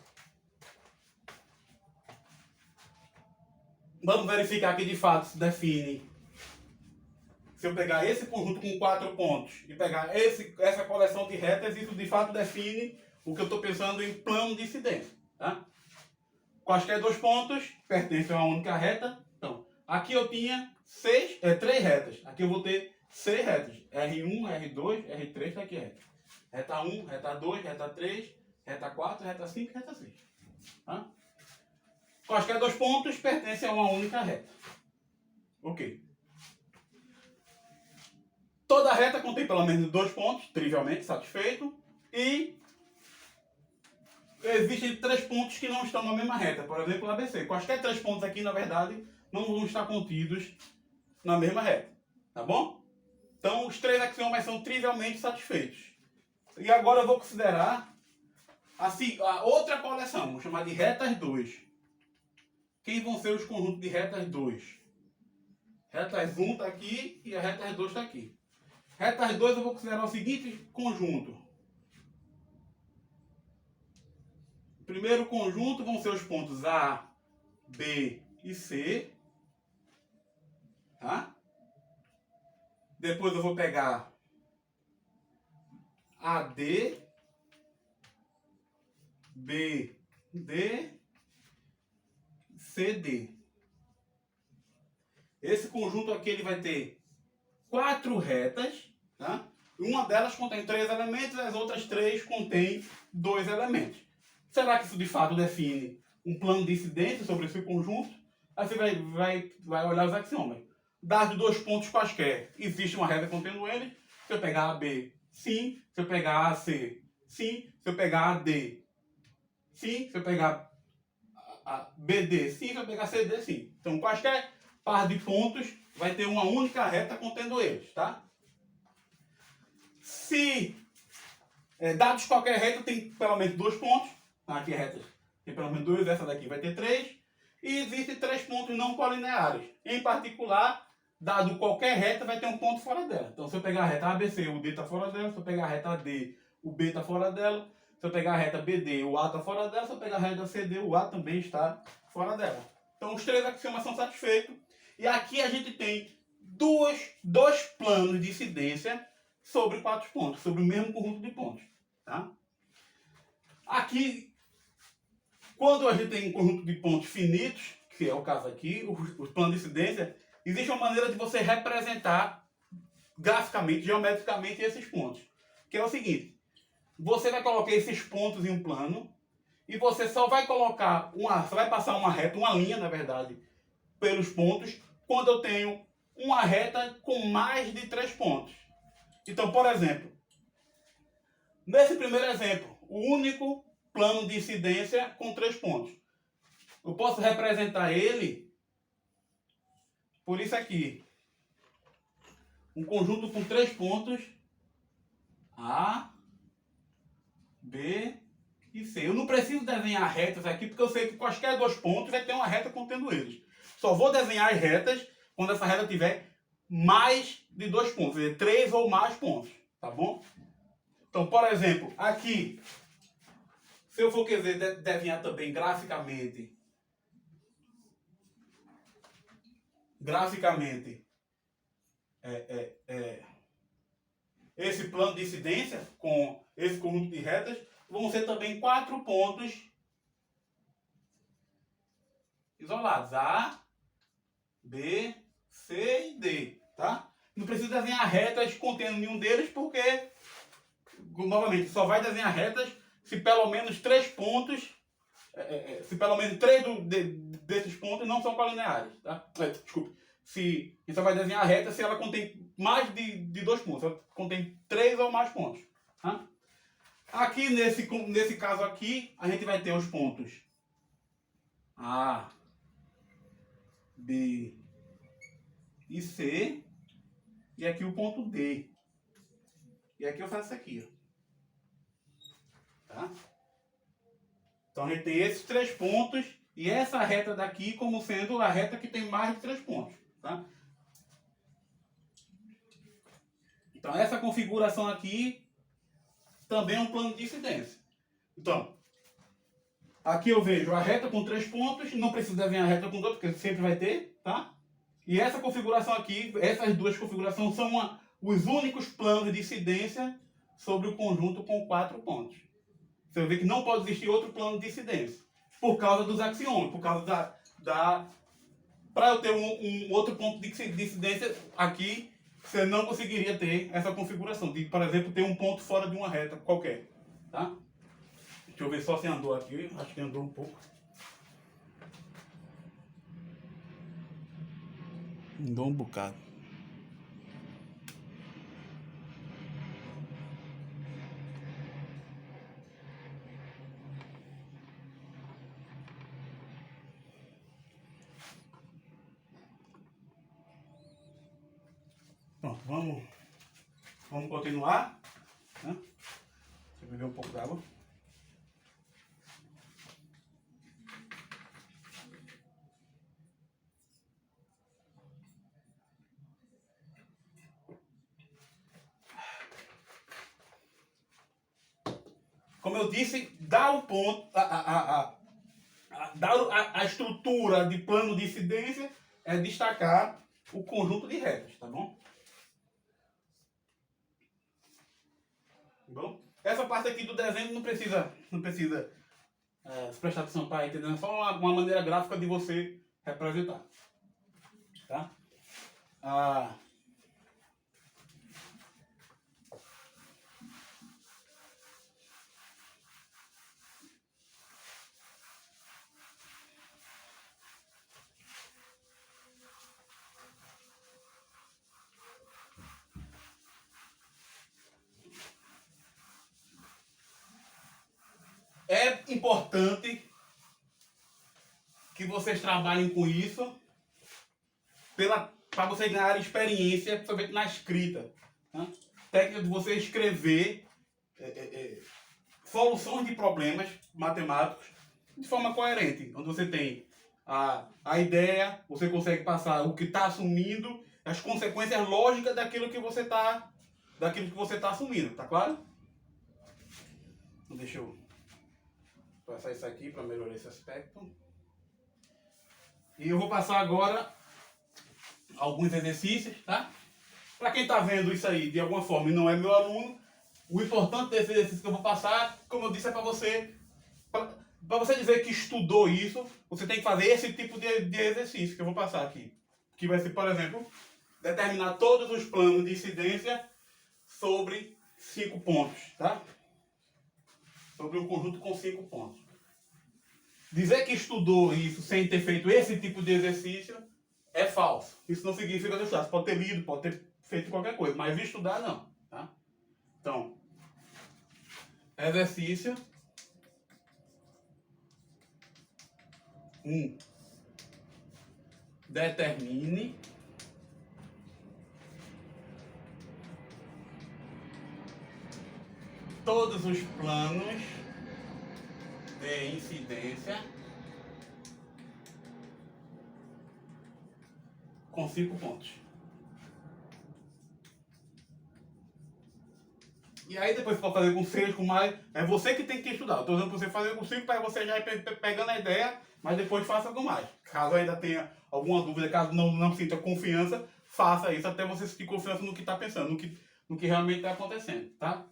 Vamos verificar que de fato se define. Se eu pegar esse conjunto com 4 pontos e pegar essa coleção de retas, isso de fato define o que eu estou pensando em plano de incidência. Tá? Quaisquer 2 pontos pertencem a uma única reta. Então, aqui eu tinha 3 retas. Aqui eu vou ter 6 retas. R1, R2, R3, tá aqui a reta. Reta 1, reta 2, reta 3, reta 4, reta 5, reta 6. Tá? Quaisquer 2 pontos pertencem a uma única reta. Ok. Toda reta contém pelo menos 2 pontos, trivialmente satisfeito. E existem 3 pontos que não estão na mesma reta. Por exemplo, ABC. Quaisquer 3 pontos aqui, na verdade, não vão estar contidos na mesma reta. Tá bom? Então, os três axiomas são trivialmente satisfeitos. E agora eu vou considerar a outra coleção, vamos chamar de retas 2. Quem vão ser os conjuntos de retas 2? Retas 1 está aqui e a retas 2 está aqui. Retas 2 eu vou considerar o seguinte conjunto. O primeiro conjunto vão ser os pontos A, B e C. Tá? Depois eu vou pegar AD, BD, CD. Esse conjunto aqui ele vai ter 4 retas, tá? Uma delas contém 3 elementos, as outras 3 contêm 2 elementos. Será que isso de fato define um plano de incidência sobre esse conjunto? Aí você vai olhar os axiomas. Dados 2 pontos quaisquer, existe uma reta contendo eles. Se eu pegar AB, sim. Se eu pegar AC, sim. Se eu pegar AD, sim. Se eu pegar BD, sim. Se eu pegar CD, sim. Então, quaisquer par de pontos vai ter uma única reta contendo eles, tá? Se dados qualquer reta tem pelo menos 2 pontos, aqui a reta tem pelo menos 2, essa daqui vai ter 3, e existem 3 pontos não colineares. Em particular, dado qualquer reta, vai ter um ponto fora dela. Então, se eu pegar a reta ABC, o D está fora dela. Se eu pegar a reta AD, o B está fora dela. Se eu pegar a reta BD, o A está fora dela. Se eu pegar a reta CD, o A também está fora dela. Então, os 3 axiomas são satisfeitos. E aqui a gente tem dois planos de incidência sobre 4 pontos, sobre o mesmo conjunto de pontos. Tá? Aqui, quando a gente tem um conjunto de pontos finitos, que é o caso aqui, os planos de incidência, existe uma maneira de você representar graficamente, geometricamente esses pontos. Que é o seguinte, você vai colocar esses pontos em um plano e você só vai colocar você vai passar uma reta, uma linha, na verdade, pelos pontos, quando eu tenho uma reta com mais de 3 pontos. Então, por exemplo, nesse primeiro exemplo, o único plano de incidência com 3 pontos. Eu posso representar ele por isso aqui. Um conjunto com 3 pontos A, B e C. Eu não preciso desenhar retas aqui, porque eu sei que quaisquer 2 pontos vai ter uma reta contendo eles. Só vou desenhar as retas quando essa reta tiver mais de 2 pontos, quer dizer, 3 ou mais pontos, tá bom? Então, por exemplo, aqui, se eu for querer desenhar também graficamente esse plano de incidência com esse conjunto de retas, vão ser também 4 pontos isolados. A, B, C e D. Tá? Não preciso desenhar retas contendo nenhum deles, porque, novamente, só vai desenhar retas se pelo menos 3 pontos, se pelo menos 3 desses pontos não são colineares. Tá? Desculpe. Se só vai desenhar a reta se ela contém mais de 2 pontos, ela contém 3 ou mais pontos. Tá? Aqui, nesse caso aqui, a gente vai ter os pontos A, B e C, e aqui o ponto D. E aqui eu faço isso aqui. Ó. Tá? Então a gente tem esses 3 pontos e essa reta daqui como sendo a reta que tem mais de 3 pontos. Tá? Então essa configuração aqui também é um plano de incidência. Então, aqui eu vejo a reta com 3 pontos, não preciso desenhar a reta com 2, porque sempre vai ter, tá? E essa configuração aqui, essas duas configurações são os únicos planos de incidência sobre o conjunto com 4 pontos. Você vai ver que não pode existir outro plano de incidência, por causa dos axiomas, por causa para eu ter um outro ponto de incidência aqui, você não conseguiria ter essa configuração de, por exemplo, ter um ponto fora de uma reta qualquer. Tá? Deixa eu ver só se andou aqui. Acho que andou um pouco. Andou um bocado. Pronto, vamos continuar. Né? Deixa eu beber um pouco d'água. Como eu disse, dá o ponto, a estrutura de plano de incidência é destacar o conjunto de retas, tá bom? Bom, essa parte aqui do desenho não precisa se prestar atenção para entender, é só uma maneira gráfica de você representar, tá? É importante que vocês trabalhem com isso para vocês ganharem experiência, principalmente na escrita. Né? Técnica de você escrever soluções de problemas matemáticos de forma coerente, onde você tem a ideia, você consegue passar o que está assumindo, as consequências lógicas daquilo que você está assumindo, tá claro? Então, deixa eu passar isso aqui para melhorar esse aspecto. E eu vou passar agora alguns exercícios, tá? Para quem está vendo isso aí de alguma forma e não é meu aluno, o importante desse exercício que eu vou passar, como eu disse, é para você dizer que estudou isso, você tem que fazer esse tipo de exercício que eu vou passar aqui. Que vai ser, por exemplo, determinar todos os planos de incidência sobre 5 pontos, tá? Sobre um conjunto com 5 pontos. Dizer que estudou isso sem ter feito esse tipo de exercício é falso. Isso não significa estudar. Você pode ter lido, pode ter feito qualquer coisa, mas estudar não, tá? Então, exercício 1. Determine todos os planos de incidência com 5 pontos. E aí depois você pode fazer com 6, com mais. É você que tem que estudar. Eu estou dizendo para você fazer com 5 para você já ir pegando a ideia, mas depois faça com mais. Caso ainda tenha alguma dúvida, caso não sinta confiança, faça isso até você sentir confiança no que está pensando, no que realmente está acontecendo, tá?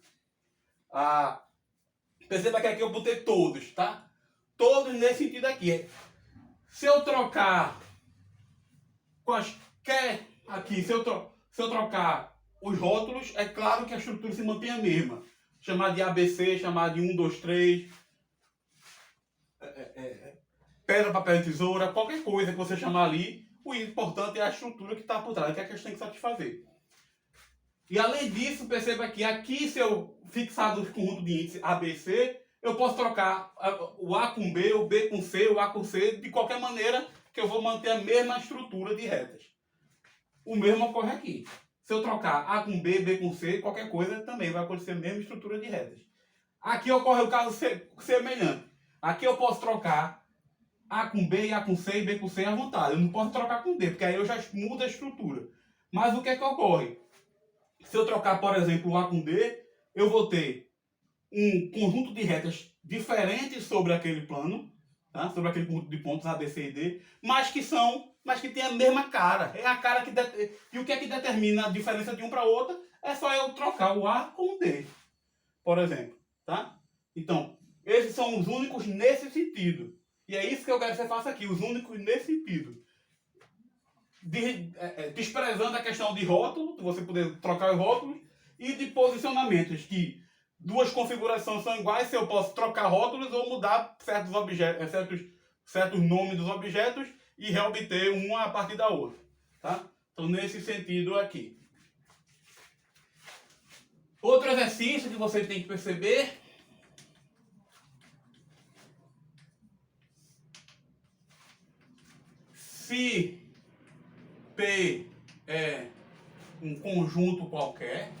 Perceba que aqui eu botei todos, tá? Todos nesse sentido aqui. Se eu trocar quaisquer aqui, se eu trocar os rótulos, é claro que a estrutura se mantém a mesma. Chamar de ABC, chamar de 1, 2, 3, pedra, papel e tesoura, qualquer coisa que você chamar ali, o importante é a estrutura que está por trás, que é a questão que satisfazer. E além disso, perceba que aqui, se eu fixar o conjunto de índice ABC, eu posso trocar o A com B, o B com C, o A com C, de qualquer maneira que eu vou manter a mesma estrutura de retas. O mesmo ocorre aqui. Se eu trocar A com B, B com C, qualquer coisa também vai acontecer a mesma estrutura de retas. Aqui ocorre o caso semelhante. Aqui eu posso trocar A com B, A com C e B com C à vontade. Eu não posso trocar com D, porque aí eu já mudo a estrutura. Mas o que é que ocorre? Se eu trocar, por exemplo, o A com D, eu vou ter um conjunto de retas diferentes sobre aquele plano, tá? Sobre aquele conjunto de pontos A, B, C e D, mas que tem a mesma cara. É a cara e o que é que determina a diferença de um para outro? É só eu trocar o A com o D, por exemplo, tá? Então, esses são os únicos nesse sentido. E é isso que eu quero que você faça aqui, os únicos nesse sentido. Desprezando a questão de rótulo, de você poder trocar os rótulos, e de posicionamentos, que duas configurações são iguais, se eu posso trocar rótulos ou mudar certos objetos, certos nomes dos objetos e reobter uma a partir da outra. Tá? Então, nesse sentido aqui. Outro exercício que você tem que perceber se P é um um conjunto qualquer,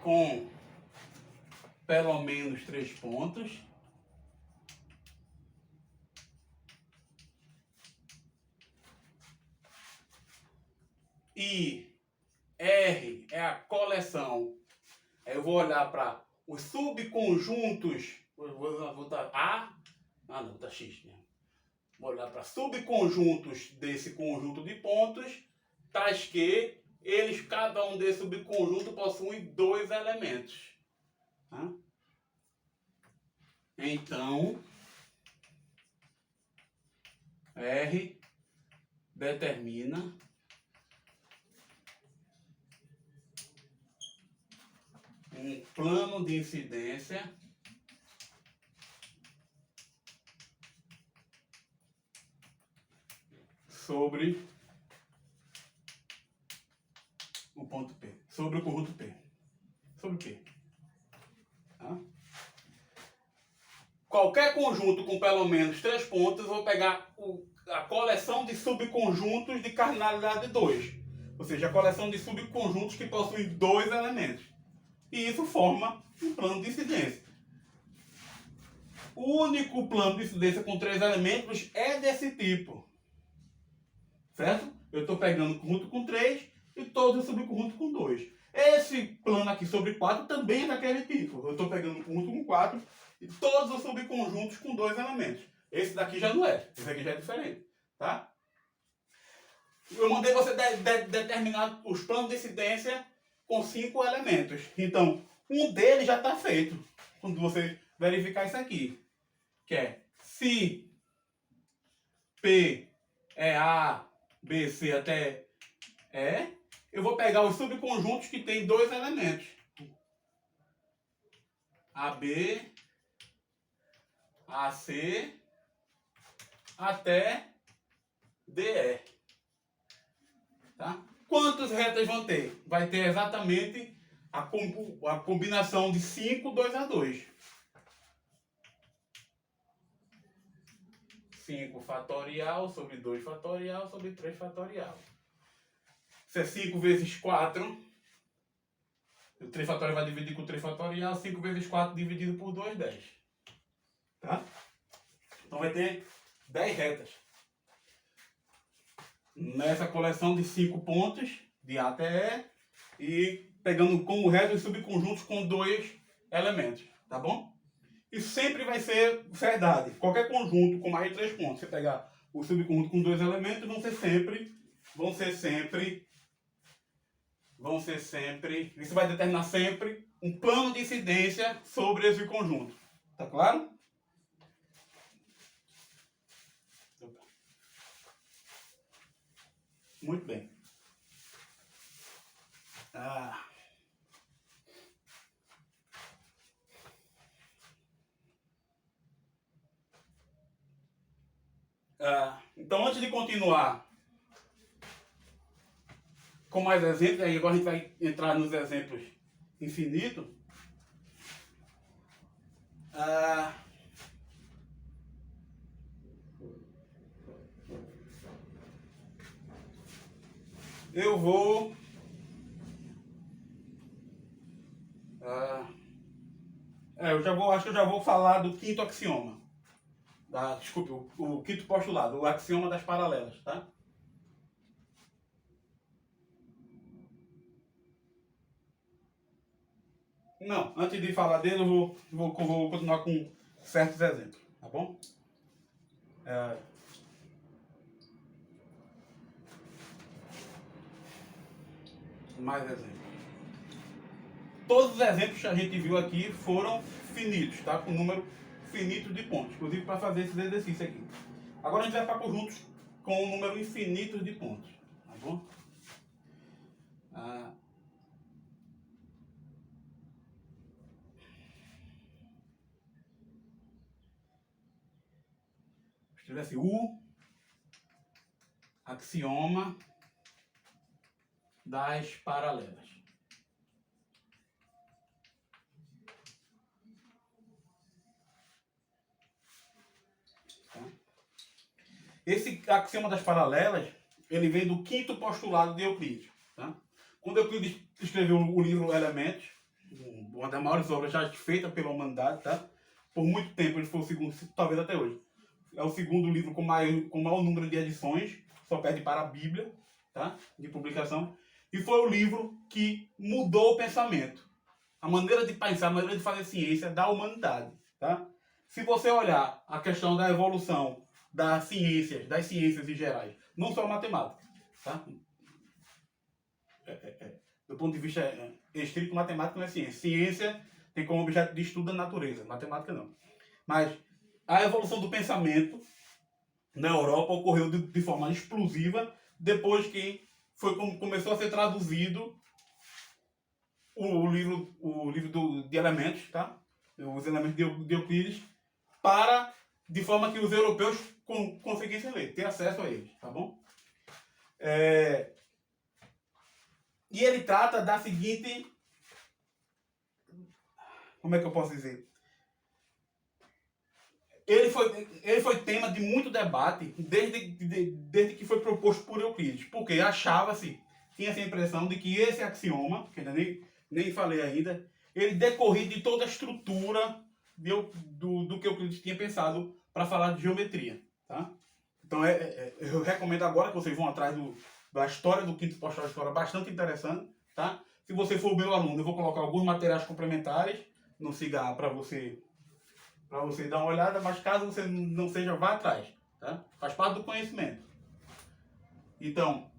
com pelo menos 3 pontos, e R é a coleção. Aí eu vou olhar para os subconjuntos, vou botar A, não, tá X mesmo. Vou olhar para subconjuntos desse conjunto de pontos, tais que eles, cada um desses subconjuntos possui 2 elementos. Tá? Então, R determina um plano de incidência sobre o ponto P, sobre o conjunto P. Sobre o P. Tá? Qualquer conjunto com pelo menos 3 pontos, eu vou pegar a coleção de subconjuntos de cardinalidade 2. Ou seja, a coleção de subconjuntos que possuem 2 elementos. E isso forma um plano de incidência. O único plano de incidência com 3 elementos é desse tipo. Certo? Eu estou pegando o conjunto com 3 e todos os subconjuntos com 2. Esse plano aqui sobre 4 também é daquele tipo. Eu estou pegando o conjunto com 4 e todos os subconjuntos com 2 elementos. Esse daqui já não é. Esse aqui já é diferente. Tá? Eu mandei você determinar os planos de incidência com 5 elementos. Então, um deles já está feito. Quando você verificar isso aqui. Que é se P é A, B, C até E, eu vou pegar os subconjuntos que tem 2 elementos. AB, AC, até DE. Tá? Quantas retas vão ter? Vai ter exatamente a combinação de 5, 2 a 2. 5 fatorial sobre 2 fatorial sobre 3 fatorial. Isso é 5 vezes 4. O 3 fatorial vai dividir com 3 fatorial. 5 vezes 4 dividido por 2, 10. Tá? Então vai ter 10 retas. Nessa coleção de 5 pontos, de A até E, e pegando como reta os subconjuntos com 2 elementos. Tá bom? E sempre vai ser verdade. Qualquer conjunto com mais de 3 pontos, você pegar o subconjunto com 2 elementos, vão ser sempre, isso vai determinar sempre um plano de incidência sobre esse conjunto. Tá claro? Muito bem. Então, antes de continuar com mais exemplos, aí agora a gente vai entrar nos exemplos infinitos. Eu vou acho que eu já vou falar do quinto axioma. Desculpe, o quinto postulado, o axioma das paralelas, tá? Não, antes de falar dele, eu vou continuar com certos exemplos, tá bom? Mais exemplos. Todos os exemplos que a gente viu aqui foram finitos, tá? Com número finito de pontos, inclusive para fazer esses exercícios aqui. Agora a gente vai para conjuntos com um número infinito de pontos, tá bom? Escreve o axioma das paralelas. Tá? Esse axioma das paralelas, ele vem do quinto postulado de Euclides. Tá? Quando Euclides escreveu o livro Elementos, uma das maiores obras já feitas pela humanidade, tá? Por muito tempo ele foi o segundo, talvez até hoje. É o segundo livro com maior número de edições, só perde para a Bíblia, tá? De publicação. E foi o livro que mudou o pensamento, a maneira de pensar, a maneira de fazer ciência da humanidade. Tá? Se você olhar a questão da evolução das ciências em gerais, não só a matemática, tá? Do ponto de vista estrito, matemática não é ciência. Ciência tem como objeto de estudo a natureza, matemática não. Mas a evolução do pensamento na Europa ocorreu de forma explosiva depois que começou a ser traduzido o livro de elementos, tá? Os elementos de Euclides, de forma que os europeus conseguissem ler, ter acesso a eles, tá bom? E ele trata da seguinte... Como é que eu posso dizer? Ele foi tema de muito debate desde que foi proposto por Euclides, porque achava-se, tinha-se a impressão de que esse axioma, que ainda nem falei ainda, ele decorria de toda a estrutura do que Euclides tinha pensado para falar de geometria. Tá? Então eu recomendo agora que vocês vão atrás da história do quinto postulado, história bastante interessante. Tá? Se você for meu aluno, eu vou colocar alguns materiais complementares no Cigarra para você dar uma olhada, mas caso você não seja, vá atrás. Tá? Faz parte do conhecimento. Então,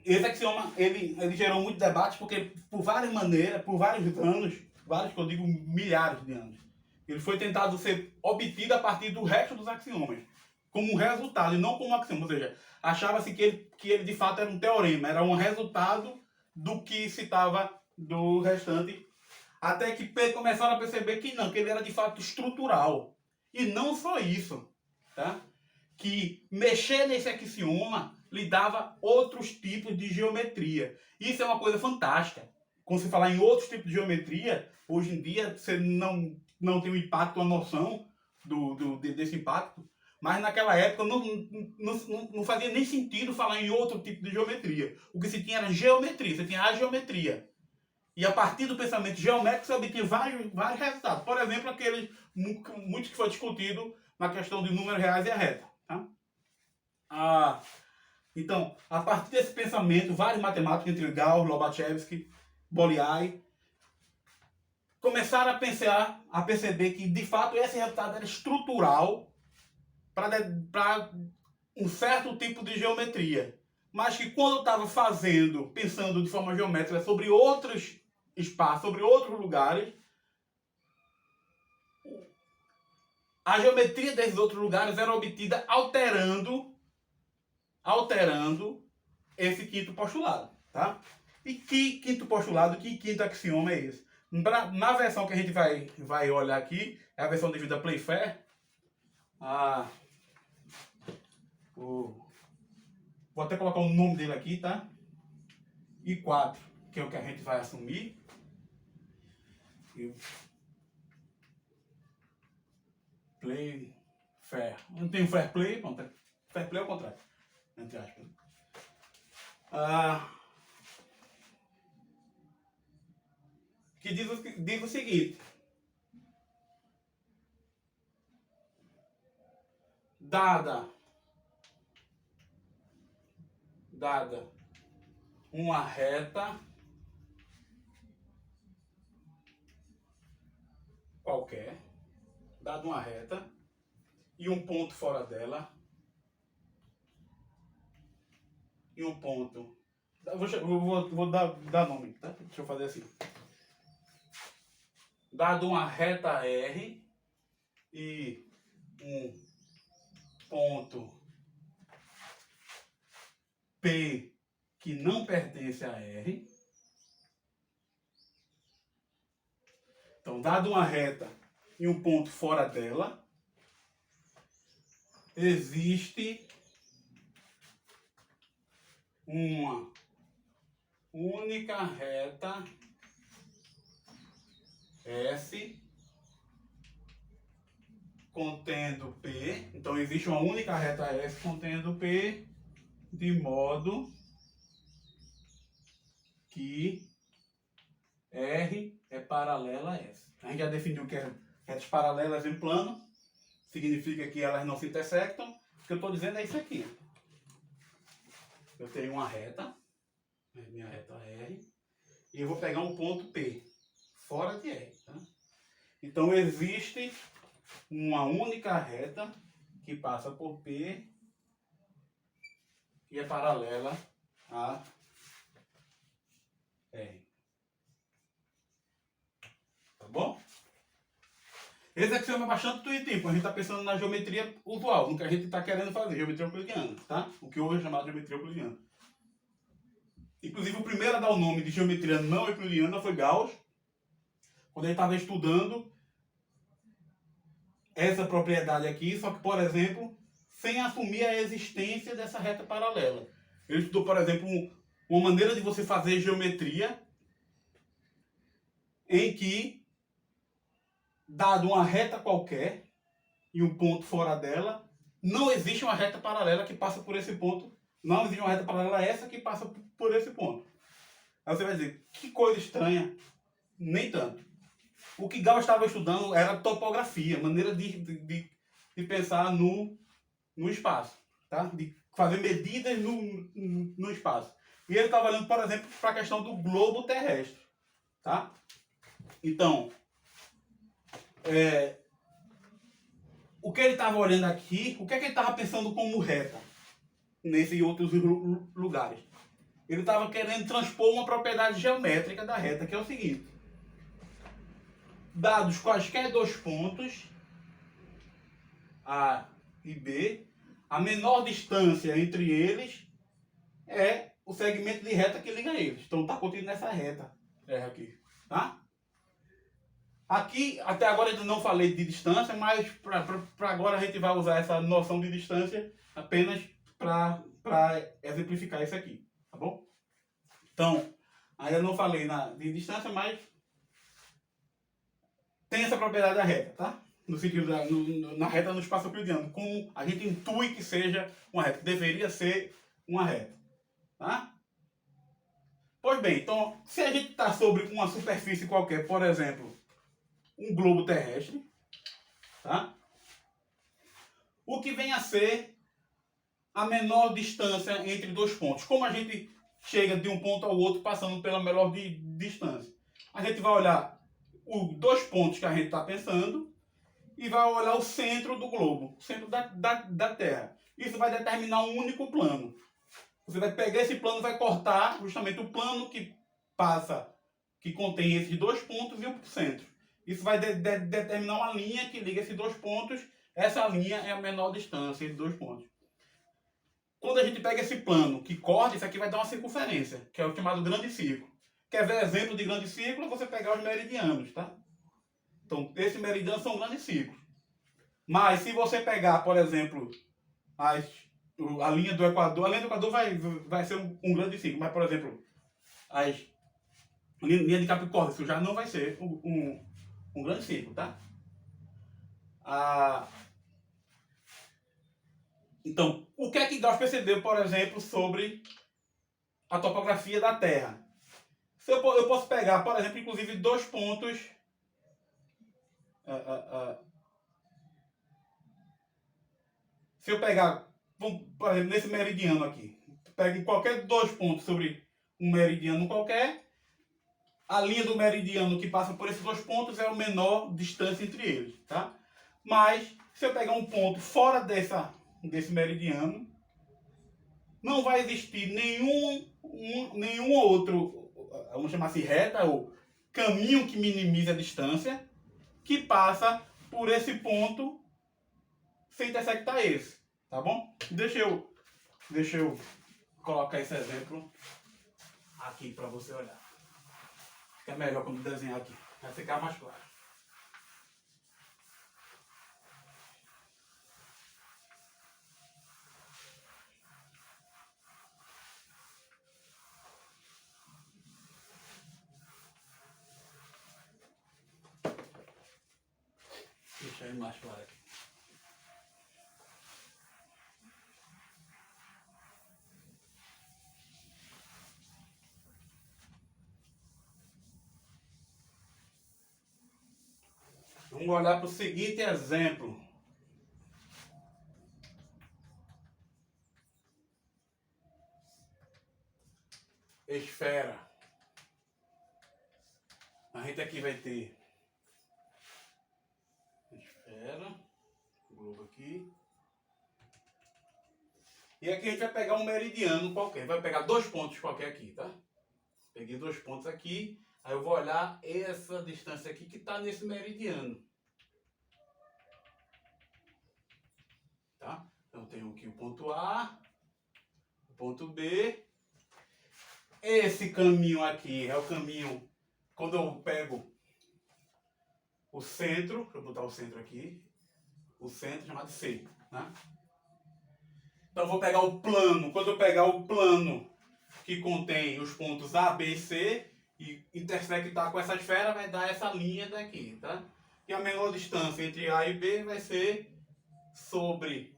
esse axioma, ele gerou muito debate, porque por várias maneiras, por vários anos, vários que eu digo milhares de anos, ele foi tentado ser obtido a partir do resto dos axiomas, como um resultado, e não como um axioma. Ou seja, achava-se que ele de fato era um teorema, era um resultado do que citava do restante, até que começaram a perceber que não, que ele era de fato estrutural. E não só isso, tá? Que mexer nesse axioma lhe dava outros tipos de geometria. Isso é uma coisa fantástica. Quando se falar em outros tipos de geometria, hoje em dia você não tem o impacto, a noção desse impacto, mas naquela época não fazia nem sentido falar em outro tipo de geometria. O que se tinha era geometria, você tinha a geometria. E a partir do pensamento geométrico você obtinha vários resultados. Por exemplo, aqueles muitos que foi discutido na questão de números reais e a reta. Tá? Então, a partir desse pensamento, vários matemáticos, entre Gauss, Lobachevsky, Bolyai, começaram a perceber que, de fato, esse resultado era estrutural para um certo tipo de geometria. Mas que quando eu estava pensando de forma geométrica sobre outros espaços, sobre outros lugares, a geometria desses outros lugares era obtida alterando esse quinto postulado. Tá? E que quinto postulado, que quinto axioma é esse? Na versão que a gente vai olhar aqui, é a versão devida a Playfair. Vou até colocar o nome dele aqui, tá? I4, que é o que a gente vai assumir. Playfair. Não tem o fair play, fair play é o contrário, entre aspas. Que diz o seguinte: dada uma reta qualquer, dada uma reta e um ponto fora dela, e um ponto... Vou dar nome, tá? Deixa eu fazer assim. Dado uma reta R e um ponto P que não pertence a R. Então, dado uma reta e um ponto fora dela, existe uma única reta S contendo P. Então existe uma única reta S contendo P, de modo que R é paralela a S. A gente já definiu que é retas paralelas em plano, significa que elas não se intersectam. O que eu estou dizendo é isso aqui. Eu tenho uma reta, minha reta R, e eu vou pegar um ponto P, fora de R. Tá? Então existe uma única reta que passa por P e é paralela a R. Tá bom? Esse axioma é bastante intuitivo. A gente está pensando na geometria usual, no que a gente está querendo fazer, geometria euclidiana, tá? O que hoje é chamado de geometria euclidiana. Inclusive, o primeiro a dar o nome de geometria não euclidiana foi Gauss, quando ele estava estudando essa propriedade aqui, só que, por exemplo, sem assumir a existência dessa reta paralela. Ele estudou, por exemplo, uma maneira de você fazer geometria em que, dado uma reta qualquer e um ponto fora dela, não existe uma reta paralela que passa por esse ponto. Não existe uma reta paralela a essa que passa por esse ponto. Aí você vai dizer, que coisa estranha. Nem tanto. O que Gauss estava estudando era topografia, maneira de pensar no espaço, tá? De fazer medidas no espaço. E ele estava olhando, por exemplo, para a questão do globo terrestre, tá? Então, o que ele estava olhando aqui, o que é que ele estava pensando como reta nesses outros lugares? Ele estava querendo transpor uma propriedade geométrica da reta, que é o seguinte: dados quaisquer dois pontos, A e B, a menor distância entre eles é o segmento de reta que liga eles. Então está contido nessa reta R aqui, tá? Aqui, até agora eu não falei de distância, mas para agora a gente vai usar essa noção de distância apenas para exemplificar isso aqui, tá bom? Então, ainda não falei de distância, mas tem essa propriedade da reta, tá? No sentido na reta no espaço euclidiano, como a gente intui que seja uma reta, que deveria ser uma reta, tá? Pois bem, então, se a gente está sobre uma superfície qualquer, por exemplo, um globo terrestre, tá? O que vem a ser a menor distância entre dois pontos? Como a gente chega de um ponto ao outro passando pela menor distância? A gente vai olhar os dois pontos que a gente está pensando e vai olhar o centro do globo, o centro da Terra. Isso vai determinar um único plano. Você vai pegar esse plano e vai cortar justamente o plano que passa, que contém esses dois pontos e o centro. Isso vai determinar uma linha que liga esses dois pontos. Essa linha é a menor distância entre dois pontos. Quando a gente pega esse plano que corta, isso aqui vai dar uma circunferência, que é o chamado grande círculo. Quer ver exemplo de grande círculo? É você pegar os meridianos, tá? Então, esses meridianos são grandes círculos. Mas se você pegar, por exemplo, a linha do Equador, a linha do Equador vai ser um grande círculo, mas, por exemplo, a linha de Capricórnio, isso já não vai ser um grande círculo, tá? Então, o que é que Gauss percebeu, por exemplo, sobre a topografia da Terra? Eu posso pegar, por exemplo, inclusive dois pontos. Se eu pegar, por exemplo, nesse meridiano aqui, pego qualquer dois pontos sobre um meridiano qualquer, a linha do meridiano que passa por esses dois pontos é a menor distância entre eles, tá? Mas, se eu pegar um ponto fora desse meridiano, não vai existir nenhum outro, vamos chamar assim, reta ou caminho que minimize a distância que passa por esse ponto sem intersectar esse, tá bom? Deixa eu colocar esse exemplo aqui para você olhar. Fica melhor quando desenhar aqui, vai ficar mais claro. Deixa ele mais claro aqui. Vamos olhar para o seguinte exemplo. Esfera. A gente aqui vai ter esfera, globo aqui. E aqui a gente vai pegar um meridiano qualquer. Vai pegar 2 pontos qualquer aqui, tá? Peguei 2 pontos aqui. Aí eu vou olhar essa distância aqui que está nesse meridiano. Tá? Então tenho aqui o ponto A, o ponto B. Esse caminho aqui é o caminho, quando eu pego o centro, deixa eu botar o centro aqui, o centro chamado C, né? Então eu vou pegar o plano, quando eu pegar o plano que contém os pontos A, B e C e intersectar com essa esfera, vai dar essa linha daqui, tá? E a menor distância entre A e B vai ser sobre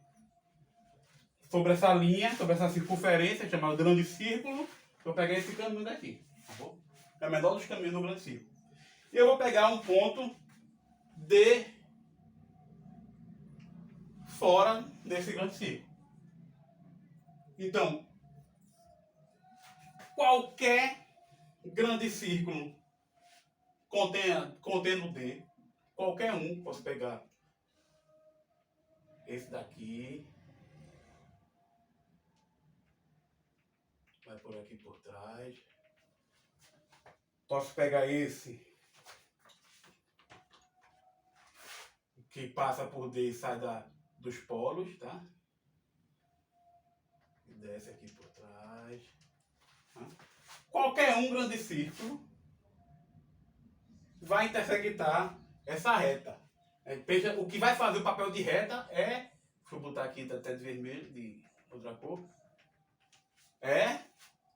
essa linha, sobre essa circunferência, chamada grande círculo. Eu vou pegar esse caminho daqui, tá bom? É o menor dos caminhos do grande círculo. E eu vou pegar um ponto D fora desse grande círculo. Então, qualquer grande círculo contendo D, qualquer um, posso pegar esse daqui, vai por aqui por trás. Posso pegar esse que passa por D e sai dos polos, tá? E desce aqui por trás. Tá? Qualquer um grande círculo vai intersectar essa reta. Veja, o que vai fazer o papel de reta é, deixa eu botar aqui até de vermelho, de outra cor, é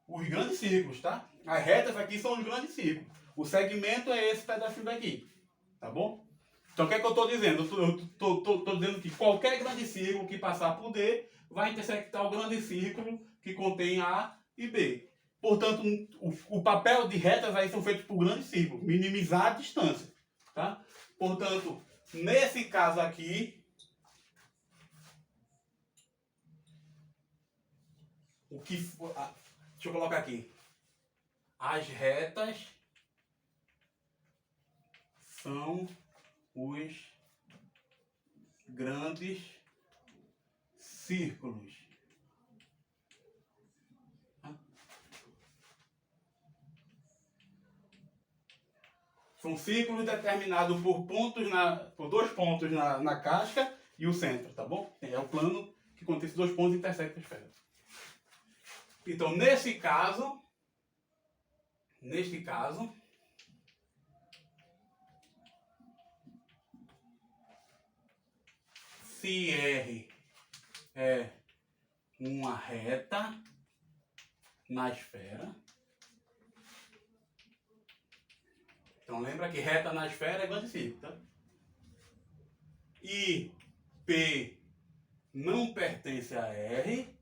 os grandes círculos, tá? As retas aqui são os grandes círculos. O segmento é esse pedacinho daqui, tá bom? Então o que é que eu estou dizendo? Eu estou dizendo que qualquer grande círculo que passar por D vai intersectar o grande círculo que contém A e B. Portanto, o papel de retas aí são feitos por grandes círculos, minimizar a distância, tá? Portanto, nesse caso aqui, deixa eu colocar aqui. As retas são os grandes círculos. São círculos determinados por 2 pontos na casca e o centro, tá bom? É o plano que contém esses 2 pontos e intersecta a esfera. Então, neste caso, se R é uma reta na esfera, então lembra que reta na esfera é grande círculo, tá? E P não pertence a R,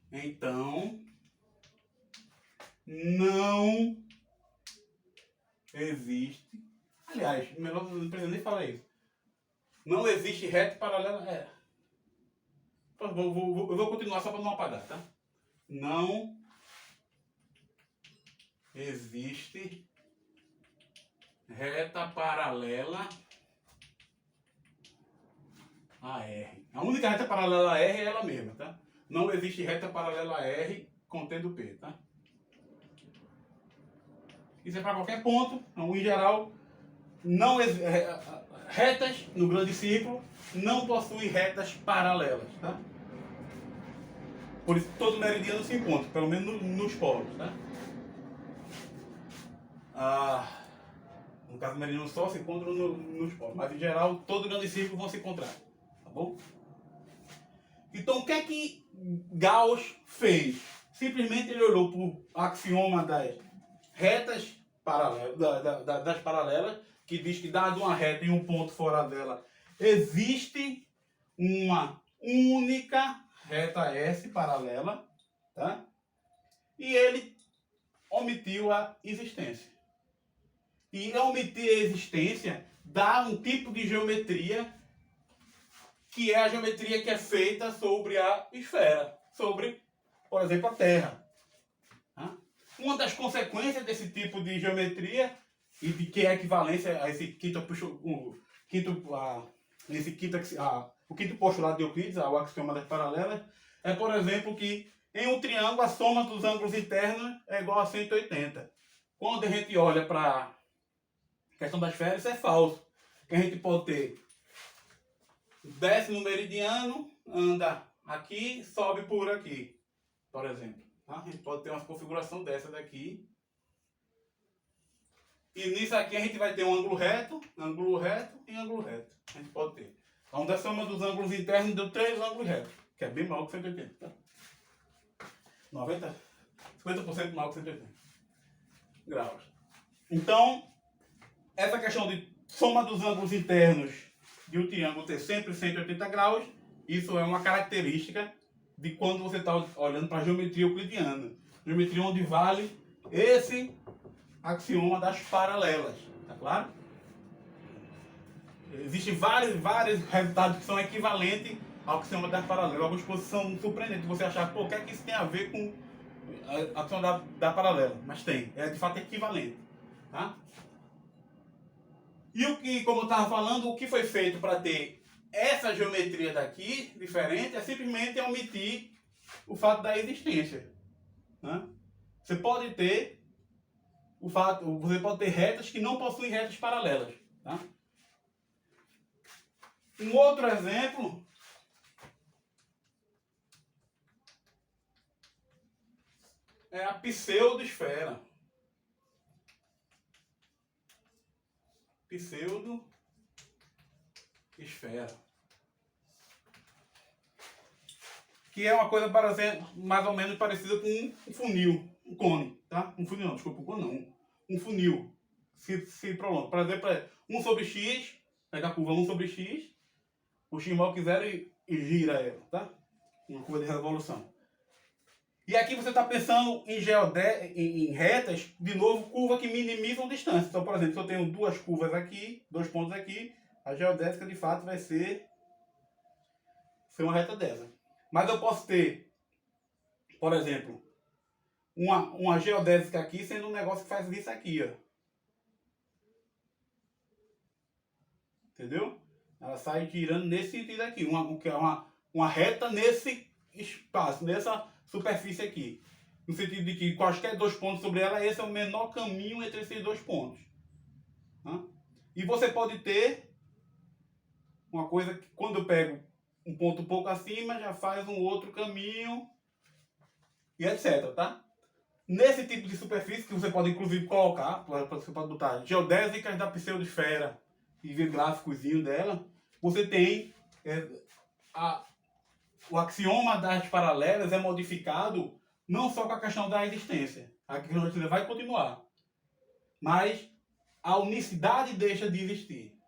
então não existe. Aliás, melhor não precisa nem falar isso. Não existe reta paralela a R. Eu vou continuar só para não apagar, tá? Não existe reta paralela a R. A única reta paralela a R é ela mesma, tá? Não existe reta paralela a R contendo P, tá? Isso é para qualquer ponto. Então, em geral, retas no grande círculo não possuem retas paralelas, tá? Por isso todo meridiano se encontra, pelo menos nos polos, tá? No caso do meridiano só se encontra nos polos, mas em geral todo grande círculo vão se encontrar, tá bom? Então o que é que Gauss fez? Simplesmente ele olhou para o axioma das retas paralelas, das paralelas, que diz que dado uma reta e um ponto fora dela, existe uma única reta S paralela, tá? E ele omitiu a existência. E omitir a existência dá um tipo de geometria que é a geometria que é feita sobre a esfera, sobre, por exemplo, a Terra. Tá? Uma das consequências desse tipo de geometria e de que é equivalência a esse o quinto postulado de Euclides, o axioma das paralelas, é, por exemplo, que em um triângulo a soma dos ângulos internos é igual a 180. Quando a gente olha para a questão da esfera, isso é falso. Que a gente pode ter, desce no meridiano, anda aqui, sobe por aqui, por exemplo. Tá? A gente pode ter uma configuração dessa daqui. E nisso aqui a gente vai ter um ângulo reto e ângulo reto. A gente pode ter. Onde a soma dos ângulos internos deu 3 ângulos retos, que é bem maior que 180. Tá? 50% maior que 180 graus. Então, essa questão de soma dos ângulos internos de um triângulo ter sempre 180 graus, isso é uma característica de quando você está olhando para a geometria euclidiana. Geometria onde vale esse axioma das paralelas, tá claro? Existem vários resultados que são equivalentes ao axioma das paralelas. Algumas coisas são surpreendentes. Você achar, pô, o que é que isso tem a ver com a axioma da paralela? Mas tem, é de fato equivalente. Tá? E o que, como eu estava falando, o que foi feito para ter essa geometria daqui, diferente, é simplesmente omitir o fato da existência. Né? Você pode ter retas que não possuem retas paralelas. Tá? Um outro exemplo é a pseudoesfera. Pseudoesfera. Que é uma coisa mais ou menos parecida com um funil, um cone, tá? Um funil não, desculpa, um cone não. Um funil se prolonga. Por exemplo, é 1 sobre x, pega a curva 1 sobre x, o x maior que zero e gira ela, tá? Uma curva de revolução. E aqui você está pensando em retas, de novo, curva que minimizam distância. Então, por exemplo, se eu tenho duas curvas aqui, 2 pontos aqui, a geodésica de fato vai ser uma reta dessa. Mas eu posso ter, por exemplo, uma geodésica aqui sendo um negócio que faz isso aqui, ó. Entendeu? Ela sai girando nesse sentido aqui, uma reta nesse espaço, nessa superfície aqui. No sentido de que quaisquer 2 pontos sobre ela, esse é o menor caminho entre esses 2 pontos. Tá? E você pode ter uma coisa que quando eu pego um ponto um pouco acima, já faz um outro caminho e etc, tá? Nesse tipo de superfície, que você pode inclusive colocar, você pode botar geodésicas da pseudoesfera e ver gráficozinho dela, você tem o axioma das paralelas é modificado não só com a questão da existência, a questão da existência vai continuar, mas a unicidade deixa de existir.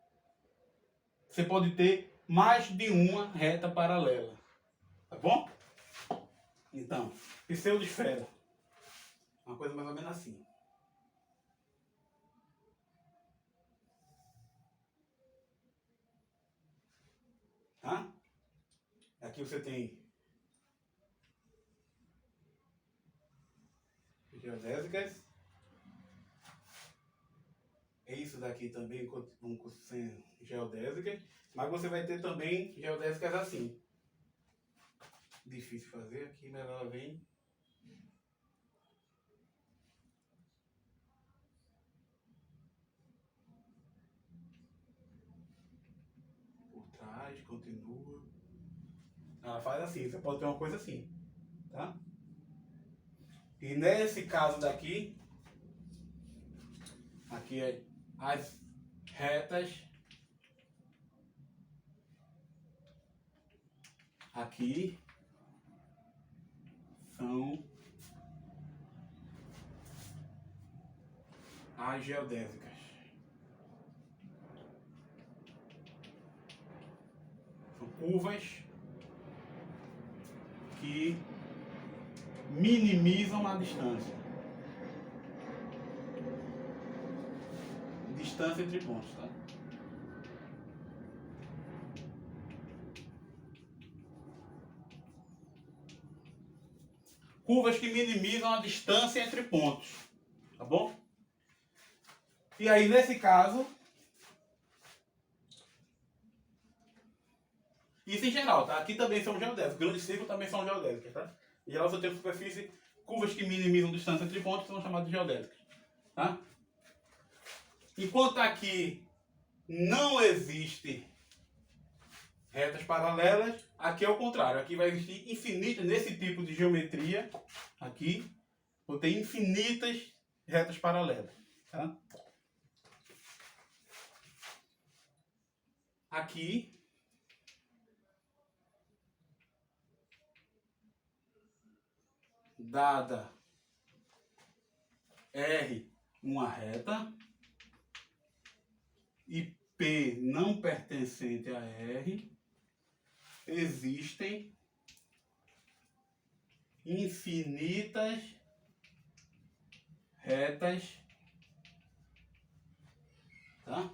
Você pode ter mais de uma reta paralela. Tá bom? Então, pseudoesfera. Uma coisa mais ou menos assim. Tá? Aqui você tem geodésicas. Isso daqui também vão ser geodésicas. Mas você vai ter também geodésicas assim. Difícil fazer aqui, mas ela vem. Por trás, continua. Ela faz assim, você pode ter uma coisa assim. Tá? E nesse caso daqui, aqui é as retas. Aqui são as geodésicas. São curvas que minimizam a distância. Distância entre pontos, tá? curvas que minimizam a distância entre pontos. Tá bom? E aí, nesse caso, isso em geral, tá? Aqui também são geodésicos. Grandes círculos também são geodésicos, tá? Em geral, você tem superfície, curvas que minimizam a distância entre pontos são chamadas de geodésicas, tá? Enquanto aqui não existe retas paralelas, aqui é o contrário. Aqui vai existir infinitas, nesse tipo de geometria, aqui, vou ter infinitas retas paralelas, tá? Aqui, dada R uma reta e P não pertencente a R, existem infinitas retas, tá?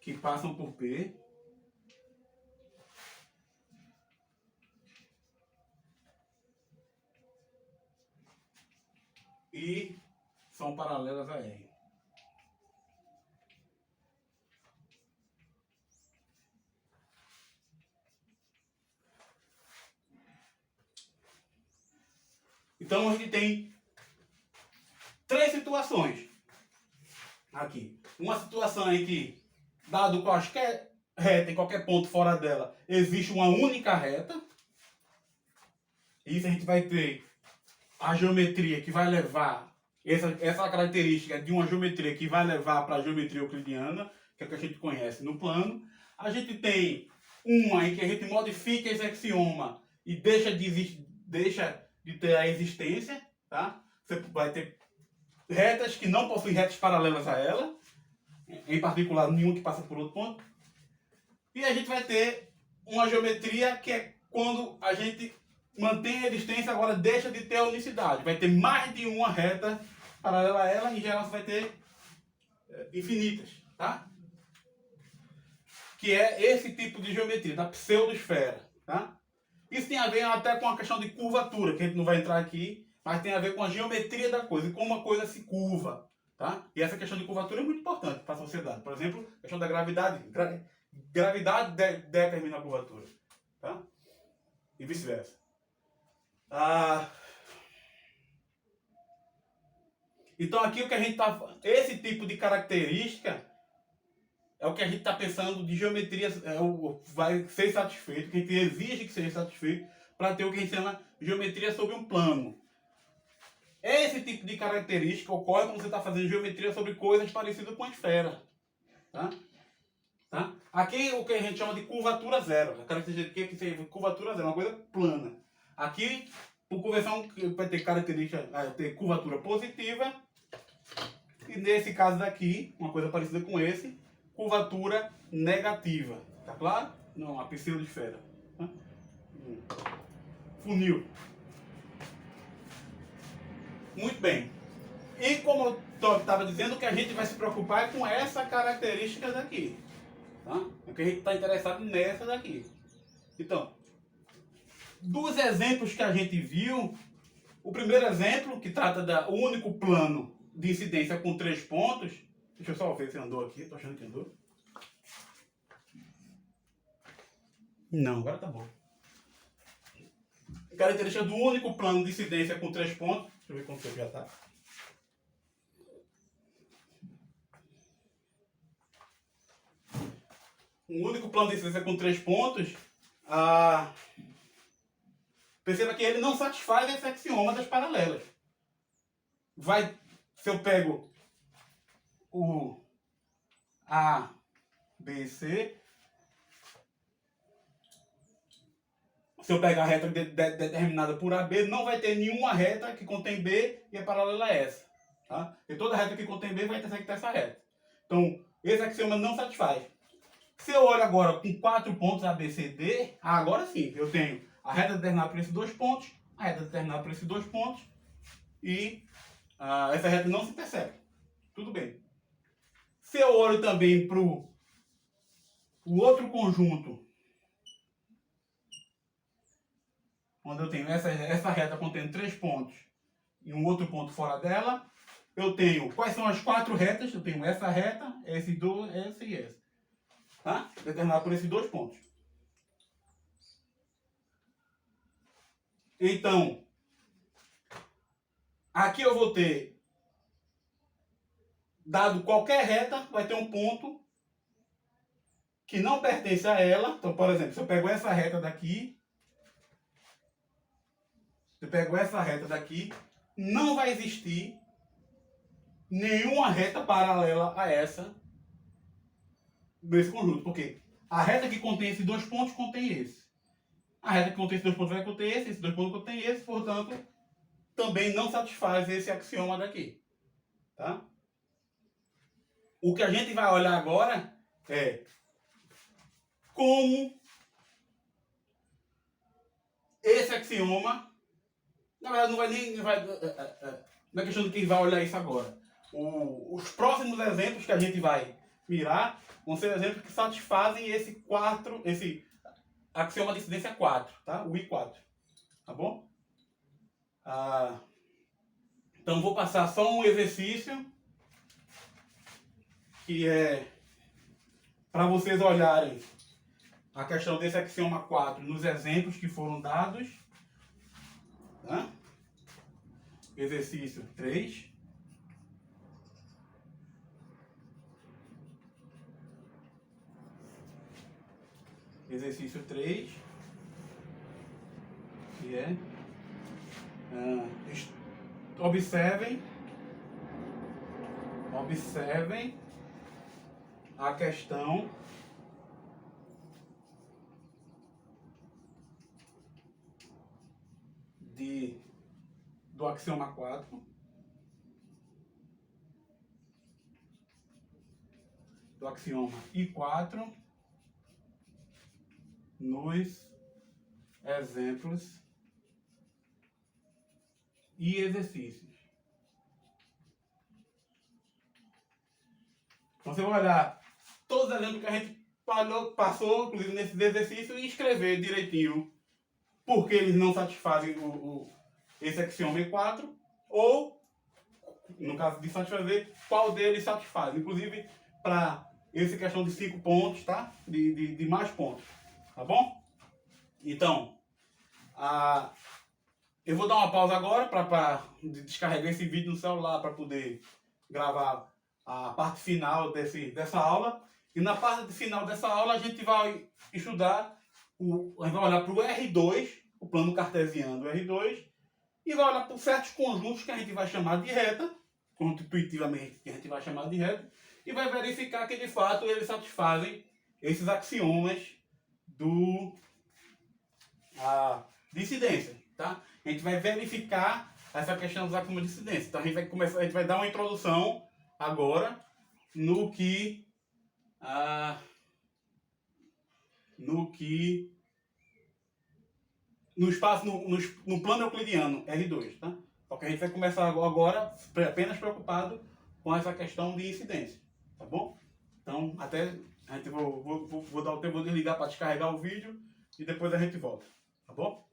Que passam por P e são paralelas a R. Então a gente tem três situações aqui. Uma situação em que, dado qualquer reta em qualquer ponto fora dela, existe uma única reta. Isso a gente vai ter a geometria que vai levar, essa característica de uma geometria que vai levar para a geometria euclidiana, que é o que a gente conhece no plano. A gente tem uma em que a gente modifica esse axioma e deixa de ter a existência, tá? Você vai ter retas que não possuem retas paralelas a ela, em particular nenhum que passa por outro ponto. E a gente vai ter uma geometria que é quando a gente mantém a existência, agora deixa de ter a unicidade. Vai ter mais de uma reta paralela a ela, em geral você vai ter infinitas, tá? Que é esse tipo de geometria, da pseudosfera, tá? Isso tem a ver até com a questão de curvatura, que a gente não vai entrar aqui, mas tem a ver com a geometria da coisa, e como uma coisa se curva, tá? E essa questão de curvatura é muito importante para a sociedade. Por exemplo, a questão da gravidade. Gravidade determina a curvatura, tá? E vice-versa. Então aqui o que a gente está... Esse tipo de característica é o que a gente está pensando de geometria, vai ser satisfeito, que a gente exige que seja satisfeito para ter o que a gente chama de geometria sobre um plano. Esse tipo de característica ocorre quando você está fazendo geometria sobre coisas parecidas com a esfera. Tá? Tá? Aqui o que a gente chama de curvatura zero. A característica aqui é que curvatura zero, uma coisa plana. Aqui, por convenção, vai ter característica, vai ter curvatura positiva. E nesse caso daqui, uma coisa parecida com esse, curvatura negativa. Tá claro? Não, a pseudosfera. Tá? Funil. Muito bem. E como eu estava dizendo, o que a gente vai se preocupar é com essa característica daqui. Tá? É que a gente está interessado nessa daqui. Então, dos exemplos que a gente viu, o primeiro exemplo, que trata do único plano de incidência com 3 pontos. Deixa eu só ver se andou aqui, tô achando que andou. Não, agora tá bom. Característica do único plano de incidência com 3 pontos. Deixa eu ver como que já tá. Um único plano de incidência com 3 pontos. Perceba que ele não satisfaz esse axioma das paralelas. Se eu pego o A, B e C, se eu pegar a reta determinada por AB, não vai ter nenhuma reta que contém B e é paralela a essa. Tá? E toda reta que contém B vai intersectar essa reta. Então, esse axioma não satisfaz. Se eu olho agora com 4 pontos A, B, C, D, agora sim, eu tenho a reta determinada por esses 2 pontos, a reta determinada por esses 2 pontos, e essa reta não se interseca. Tudo bem. Se eu olho também para o o outro conjunto, onde eu tenho essa reta contendo 3 pontos e um outro ponto fora dela, eu tenho, quais são as 4 retas? Eu tenho essa reta, essa e essa. Tá? Determinado por esses 2 pontos. Então, aqui eu vou ter, dado qualquer reta, vai ter um ponto que não pertence a ela. Então, por exemplo, se eu pego essa reta daqui, não vai existir nenhuma reta paralela a essa desse conjunto. Porque a reta que contém esses 2 pontos contém esse. A reta que contém esses 2 pontos vai conter esse, esses 2 pontos contém esse, portanto, também não satisfaz esse axioma daqui. Tá? O que a gente vai olhar agora é como esse axioma, na verdade não é questão de quem vai olhar isso agora. Os próximos exemplos que a gente vai mirar vão ser exemplos que satisfazem esse axioma de incidência 4, tá? O I4, tá bom? Então vou passar só um exercício que é para vocês olharem a questão desse axioma 4 nos exemplos que foram dados. Tá? Exercício 3. Exercício 3, que é observem a questão do axioma 4, do axioma I4 nos exemplos e exercícios. Então você vai olhar todos os exemplos que a gente passou, inclusive nesse exercício, e escrever direitinho por que eles não satisfazem esse axioma I4, ou, no caso de satisfazer, qual deles satisfaz. Inclusive, para essa questão de 5 pontos, tá? De mais pontos. Tá bom? Então, eu vou dar uma pausa agora para descarregar esse vídeo no celular para poder gravar a parte final dessa aula. E na parte final dessa aula a gente vai estudar, a gente vai olhar para o R2, o plano cartesiano do R2, e vai olhar por certos conjuntos que a gente vai chamar de reta, intuitivamente que a gente vai chamar de reta, e vai verificar que de fato eles satisfazem esses axiomas de incidência. Tá? A gente vai verificar essa questão dos axiomas de incidência. Então a gente vai dar uma introdução agora no espaço, no plano euclidiano R2, tá? Porque a gente vai começar agora apenas preocupado com essa questão de incidência, tá bom? Então, até a gente vou dar o tempo de desligar para descarregar o vídeo e depois a gente volta, tá bom?